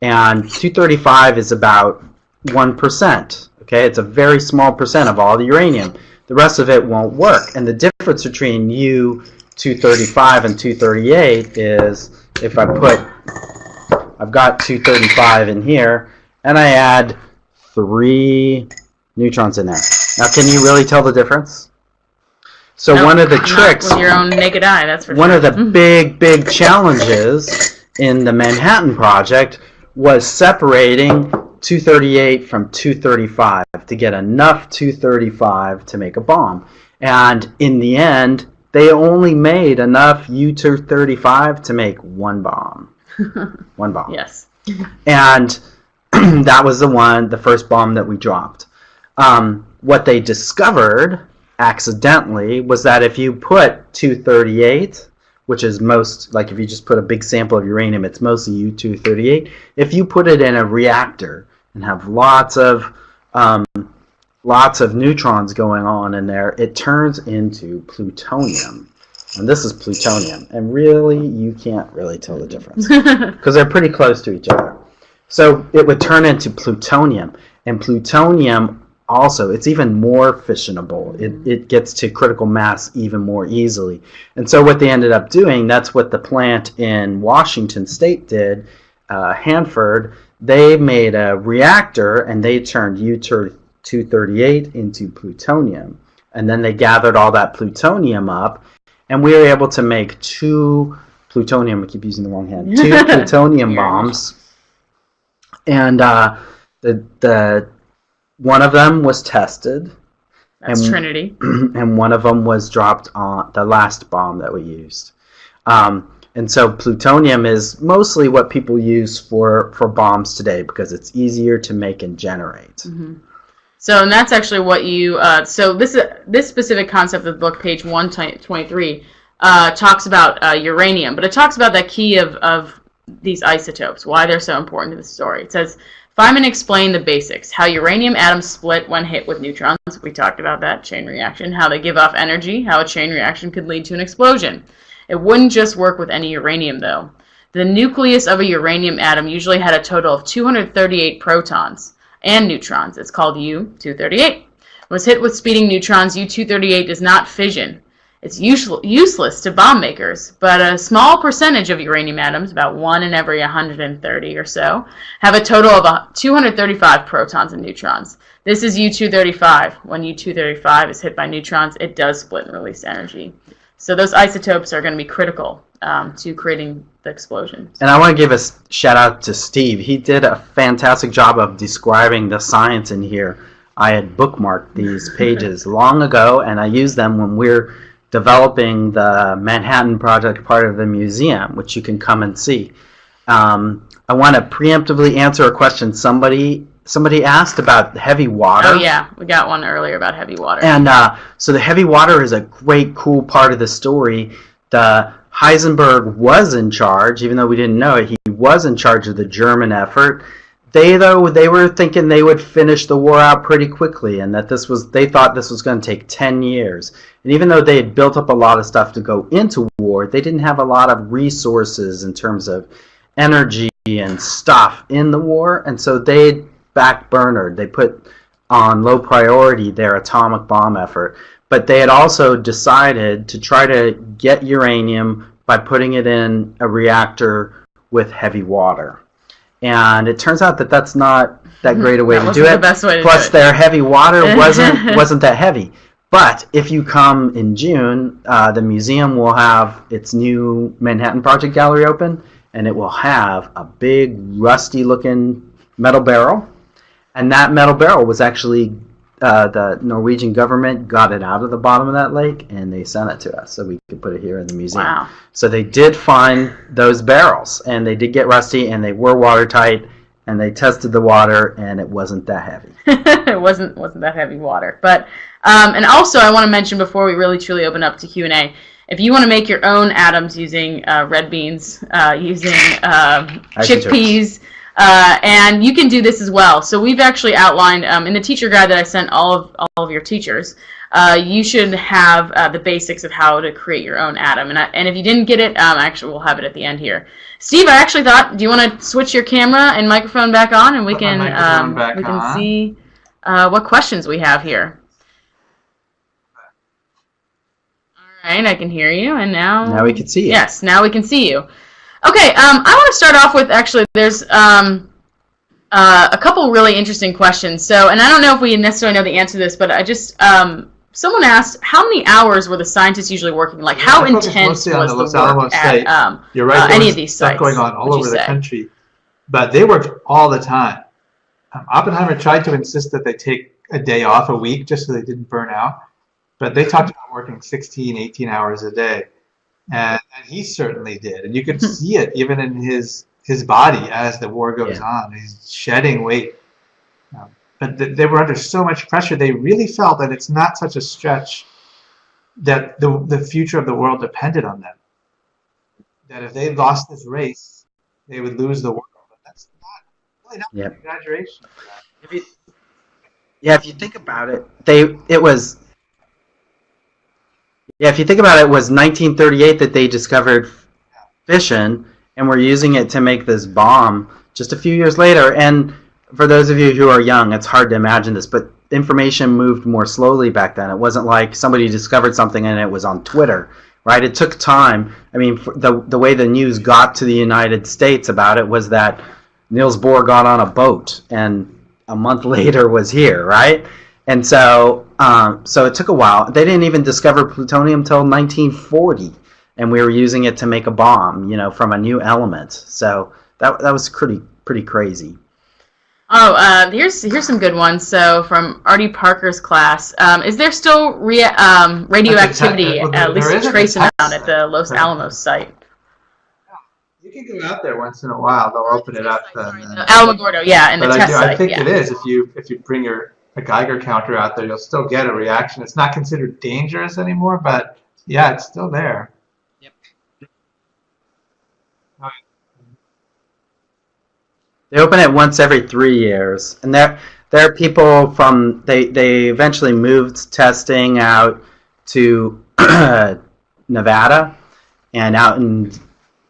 And 235 is about 1%, okay? It's a very small percent of all the uranium. The rest of it won't work, and the difference between U-235 and 238 is if I've got 235 in here, and I add 3 neutrons in there. Now, can you really tell the difference? So one of the tricks... Not with your own naked eye, that's for sure. One of the big challenges in the Manhattan Project was separating 238 from 235 to get enough 235 to make a bomb. And in the end, they only made enough U-235 to make one bomb. One bomb. Yes. And that was the first bomb that we dropped. What they discovered accidentally was that if you put 238, which is most, like if you just put a big sample of uranium, it's mostly U-238. If you put it in a reactor and have lots of neutrons going on in there, it turns into plutonium. And this is plutonium. And really, you can't really tell the difference because they're pretty close to each other. So it would turn into plutonium. And plutonium also, it's even more fissionable. It gets to critical mass even more easily. And so what they ended up doing, that's what the plant in Washington State did, Hanford. They made a reactor and they turned U-238 into plutonium. And then they gathered all that plutonium up, and we were able to make 2 plutonium, I keep using the wrong hand, 2 plutonium bombs. And the one of them was tested. That's Trinity. And one of them was dropped on the last bomb that we used. And so plutonium is mostly what people use for bombs today because it's easier to make and generate. Mm-hmm. So, and that's actually what you, so this specific concept of the book, page 123, talks about uranium, but it talks about that key of these isotopes, why they're so important to the story. It says, Feynman explained the basics, how uranium atoms split when hit with neutrons. We talked about that, chain reaction, how they give off energy, how a chain reaction could lead to an explosion. It wouldn't just work with any uranium, though. The nucleus of a uranium atom usually had a total of 238 protons and neutrons. It's called U-238. When it's hit with speeding neutrons, U-238 does not fission. It's useless to bomb makers, but a small percentage of uranium atoms, about 1 in every 130 or so, have a total of 235 protons and neutrons. This is U-235. When U-235 is hit by neutrons, it does split and release energy. So those isotopes are going to be critical to creating the explosion. And I want to give a shout out to Steve. He did a fantastic job of describing the science in here. I had bookmarked these pages long ago, and I use them when we're developing the Manhattan Project part of the museum, which you can come and see. I want to preemptively answer a question somebody asked about heavy water. Oh yeah, we got one earlier about heavy water. And so the heavy water is a great, cool part of the story. The Heisenberg was in charge, even though we didn't know it. He was in charge of the German effort. They were thinking they would finish the war out pretty quickly, and that they thought this was going to take 10 years. And even though they had built up a lot of stuff to go into war, they didn't have a lot of resources in terms of energy and stuff in the war, and so they backburnered. They put on low priority their atomic bomb effort. But they had also decided to try to get uranium by putting it in a reactor with heavy water. And it turns out that that's not that great a way to do it. The best way to Plus, do it. their heavy water wasn't that heavy. But if you come in June, the museum will have its new Manhattan Project Gallery open, and it will have a big, rusty-looking metal barrel. And that metal barrel was actually the Norwegian government got it out of the bottom of that lake, and they sent it to us so we could put it here in the museum. Wow. So they did find those barrels, and they did get rusty, and they were watertight, and they tested the water, and it wasn't that heavy. It wasn't that heavy water. But and also I want to mention before we really truly open up to Q&A, if you want to make your own atoms using red beans, using chickpeas, and you can do this as well. So we've actually outlined in the teacher guide that I sent all of your teachers. You should have the basics of how to create your own atom. And if you didn't get it, actually we'll have it at the end here. Steve, I actually thought, do you want to switch your camera and microphone back on, and we can see what questions we have here. All right, I can hear you, and now we can see you. Yes, now we can see you. Okay, I want to start off with, actually, there's a couple really interesting questions. So, and I don't know if we necessarily know the answer to this, but I just, someone asked, how many hours were the scientists usually working? Like, how intense was the work at You're right, any of these sites? Stuff going on all over the country, but they worked all the time. Oppenheimer tried to insist that they take a day off a week just so they didn't burn out, but they talked about working 16, 18 hours a day. And he certainly did. And you could see it even in his body as the war goes on. He's shedding weight. but they were under so much pressure. They really felt that it's not such a stretch that the future of the world depended on them. That if they lost this race, they would lose the world. But that's really not an exaggeration. If you think about it, it was 1938 that they discovered fission and were using it to make this bomb just a few years later. And for those of you who are young, it's hard to imagine this, but information moved more slowly back then. It wasn't like somebody discovered something and it was on Twitter, right? It took time. I mean, the way the news got to the United States about it was that Niels Bohr got on a boat and a month later was here, right? And so it took a while. They didn't even discover plutonium until 1940, and we were using it to make a bomb, from a new element. So that was pretty crazy. Oh, here's some good ones. So from Artie Parker's class, is there still radioactivity, at least a trace amount, at the Los Alamos site? You can go out there once in a while. They'll open it up. Alamogordo, and the test site. I think it is. If you bring a Geiger counter out there, you'll still get a reaction. It's not considered dangerous anymore, but yeah, it's still there. Yep. They open it once every 3 years, and there are people from they eventually moved testing out to Nevada and out in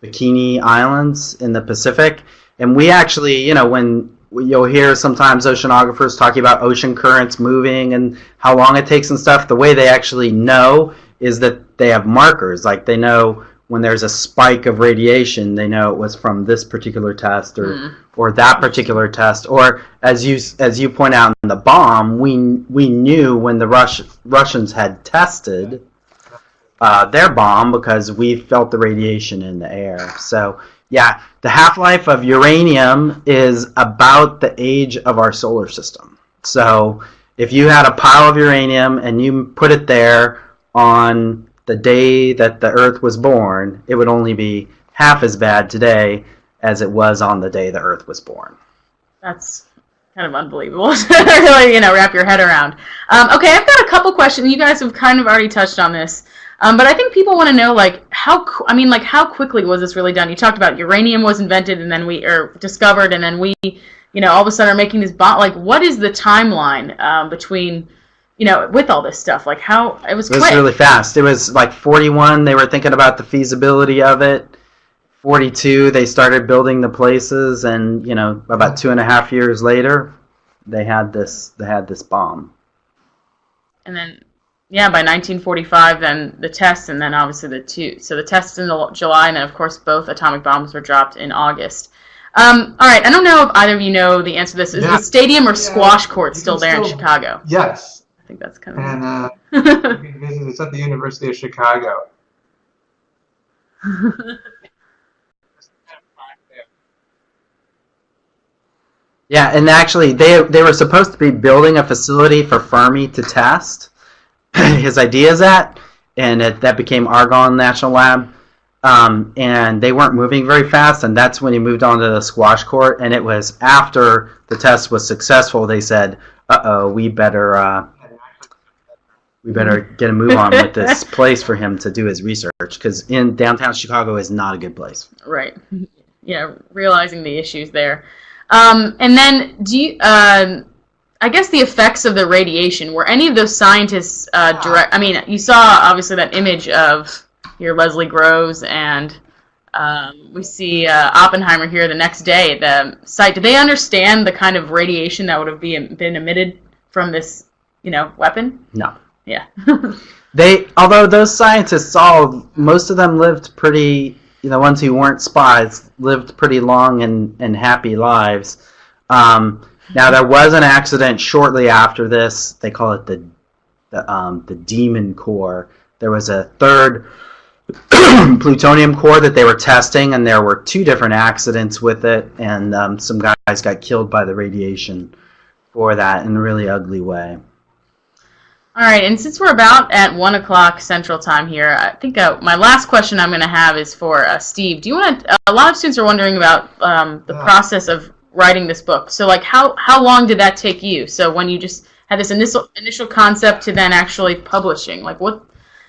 Bikini Islands in the Pacific. And we actually, when you'll hear sometimes oceanographers talking about ocean currents moving and how long it takes and stuff, the way they actually know is that they have markers. Like they know when there's a spike of radiation, they know it was from this particular test or that particular test. Or as you point out in the bomb, we knew when the Russians had tested their bomb because we felt the radiation in the air. So yeah, the half-life of uranium is about the age of our solar system. So if you had a pile of uranium and you put it there on the day that the Earth was born, it would only be half as bad today as it was on the day the Earth was born. That's kind of unbelievable to really, wrap your head around. Okay, I've got a couple questions. You guys have kind of already touched on this. But I think people want to know, how quickly was this really done? You talked about uranium was invented and then discovered, and then we, all of a sudden are making this bomb. What is the timeline between, with all this stuff? How it was quick. It was really fast. It was 41. They were thinking about the feasibility of it. 42, they started building the places, and about 2.5 years later, they had this bomb. And then. Yeah, by 1945, then the tests, and then obviously the two. So the tests in July, and then of course both atomic bombs were dropped in August. All right, I don't know if either of you know the answer to this. Is the stadium or squash court still there in Chicago? Yes. I think that's kind of. And it's at the University of Chicago. Yeah, and actually they were supposed to be building a facility for Fermi to test his ideas at, and that became Argonne National Lab, and they weren't moving very fast, and that's when he moved on to the squash court. And it was after the test was successful, they said, we better get a move on with this place for him to do his research, because in downtown Chicago is not a good place. Right. Yeah, realizing the issues there. And then do you I guess the effects of the radiation, were any of those scientists direct? I mean, you saw obviously that image of here Leslie Groves, and we see Oppenheimer here the next day at the site. Did they understand the kind of radiation that would have been emitted from this, weapon? No. Yeah. Although those scientists most of them lived pretty, the ones who weren't spies lived pretty long and happy lives. Now, there was an accident shortly after this. They call it the Demon Core. There was a third plutonium core that they were testing, and there were 2 different accidents with it, and some guys got killed by the radiation for that in a really ugly way. All right, and since we're about at 1 o'clock Central Time here, I think my last question I'm going to have is for Steve. Do you want? A lot of students are wondering about the process of writing this book. So like how long did that take you? So when you just had this initial concept to then actually publishing, like what?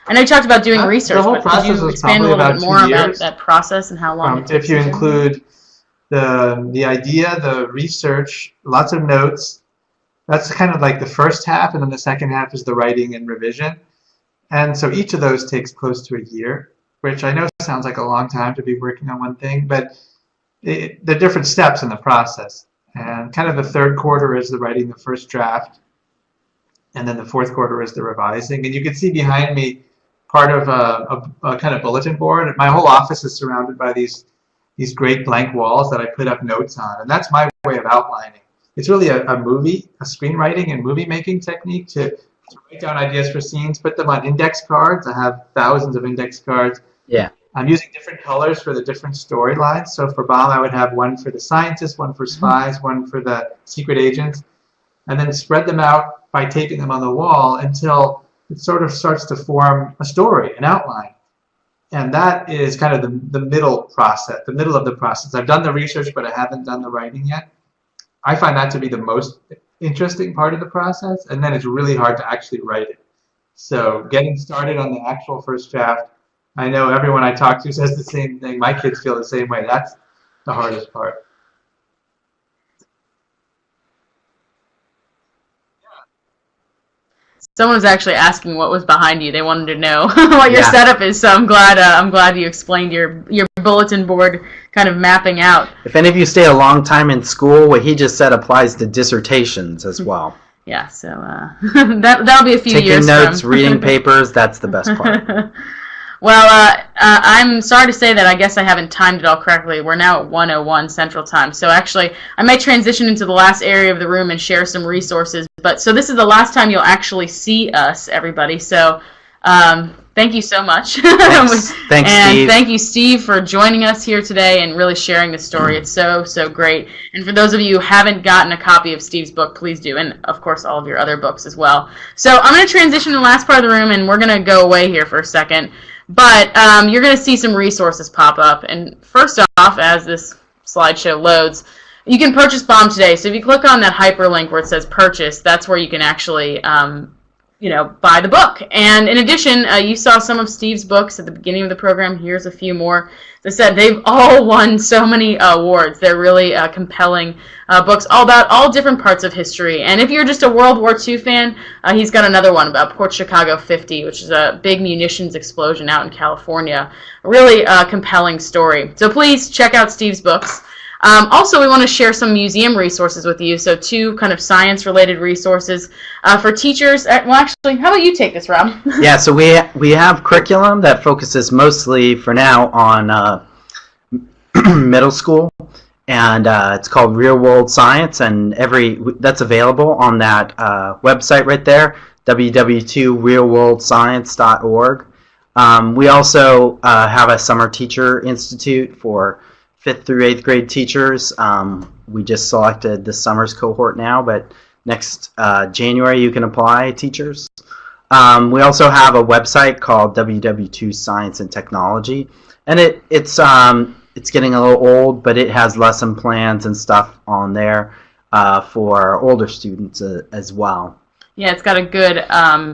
I know you talked about doing research, the whole but process could you was expand a probably little bit more about 2 about years. that process and how long it took? If you include the idea, the research, lots of notes, that's kind of like the first half, and then the second half is the writing and revision. And so each of those takes close to a year, which I know sounds like a long time to be working on one thing, but there are different steps in the process. And kind of the third quarter is the writing the first draft, and then the fourth quarter is the revising. And you can see behind me part of a kind of bulletin board. My whole office is surrounded by these great blank walls that I put up notes on, and that's my way of outlining. It's really a screenwriting and movie making technique to write down ideas for scenes, put them on index cards. I have thousands of index cards. Yeah. I'm using different colors for the different storylines. So for Bomb, I would have one for the scientists, one for spies, one for the secret agents, and then spread them out by taping them on the wall until it sort of starts to form a story, an outline. And that is kind of the middle process, the middle of the process. I've done the research, but I haven't done the writing yet. I find that to be the most interesting part of the process, and then it's really hard to actually write it. So getting started on the actual first draft, I know everyone I talk to says the same thing. My kids feel the same way. That's the hardest part. Someone was actually asking what was behind you. They wanted to know what your setup is. So I'm glad you explained your bulletin board kind of mapping out. If any of you stay a long time in school, what he just said applies to dissertations as well. Yeah, so that'll be a few years. Taking notes, reading papers, that's the best part. Well, I'm sorry to say that I guess I haven't timed it all correctly. We're now at 1:01 Central Time. So actually, I might transition into the last area of the room and share some resources. So this is the last time you'll actually see us, everybody. So thank you so much. Thanks, and Steve. Thank you, Steve, for joining us here today and really sharing the story. It's so great. And for those of you who haven't gotten a copy of Steve's book, please do. And, of course, all of your other books as well. So I'm going to transition to the last part of the room, and we're going to go away here for a second. But you're going to see some resources pop up. And first off, as this slideshow loads, you can purchase Bomb today. So if you click on that hyperlink where it says purchase, that's where you can actually buy the book. And in addition, you saw some of Steve's books at the beginning of the program. Here's a few more. As I said, they've all won so many awards. They're really compelling books all about all different parts of history. And if you're just a World War II fan, he's got another one about Port Chicago 50, which is a big munitions explosion out in California. A really compelling story. So please check out Steve's books. Also, we want to share some museum resources with you. So 2 kind of science-related resources for teachers. Well, actually, how about you take this, Rob? Yeah, so we have curriculum that focuses mostly, for now, on middle school, and it's called Real World Science, and that's available on that website right there, www.realworldscience.org. We also have a summer teacher institute for 5th through 8th grade teachers. We just selected this summer's cohort now, but next January you can apply, teachers. We also have a website called WWII Science and Technology, and it's getting a little old, but it has lesson plans and stuff on there for older students as well. Yeah, it's got a good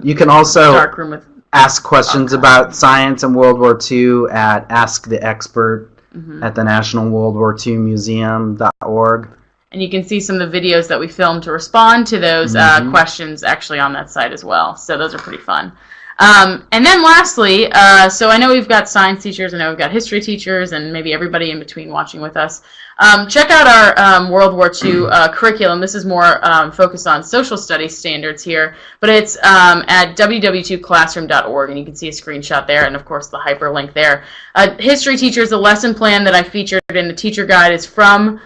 you can also dark room with ask questions about science and World War II at Ask the Expert at the National World War II Museum.org. And you can see some of the videos that we filmed to respond to those questions actually on that site as well. So those are pretty fun. And then lastly, so I know we've got science teachers, I know we've got history teachers, and maybe everybody in between watching with us. Check out our World War II curriculum. This is more focused on social studies standards here, but it's at www.classroom.org, and you can see a screenshot there, and of course the hyperlink there. History teachers, the lesson plan that I featured in the teacher guide is from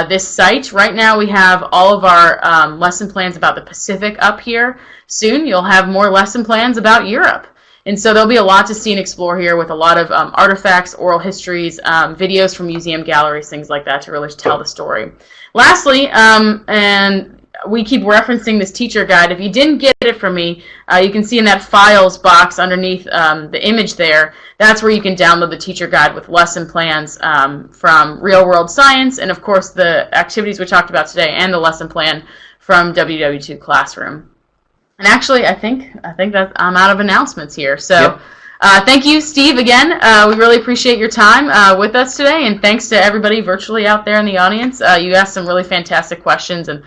this site. Right now we have all of our lesson plans about the Pacific up here. Soon you'll have more lesson plans about Europe. And so there'll be a lot to see and explore here with a lot of artifacts, oral histories, videos from museum galleries, things like that to really tell the story. Lastly, and we keep referencing this teacher guide. If you didn't get it from me, you can see in that files box underneath the image there, that's where you can download the teacher guide with lesson plans from Real World Science, and of course the activities we talked about today, and the lesson plan from WWII Classroom. And actually, I think that I'm out of announcements here. So. Yep. Thank you, Steve, again. We really appreciate your time with us today, and thanks to everybody virtually out there in the audience. You asked some really fantastic questions, and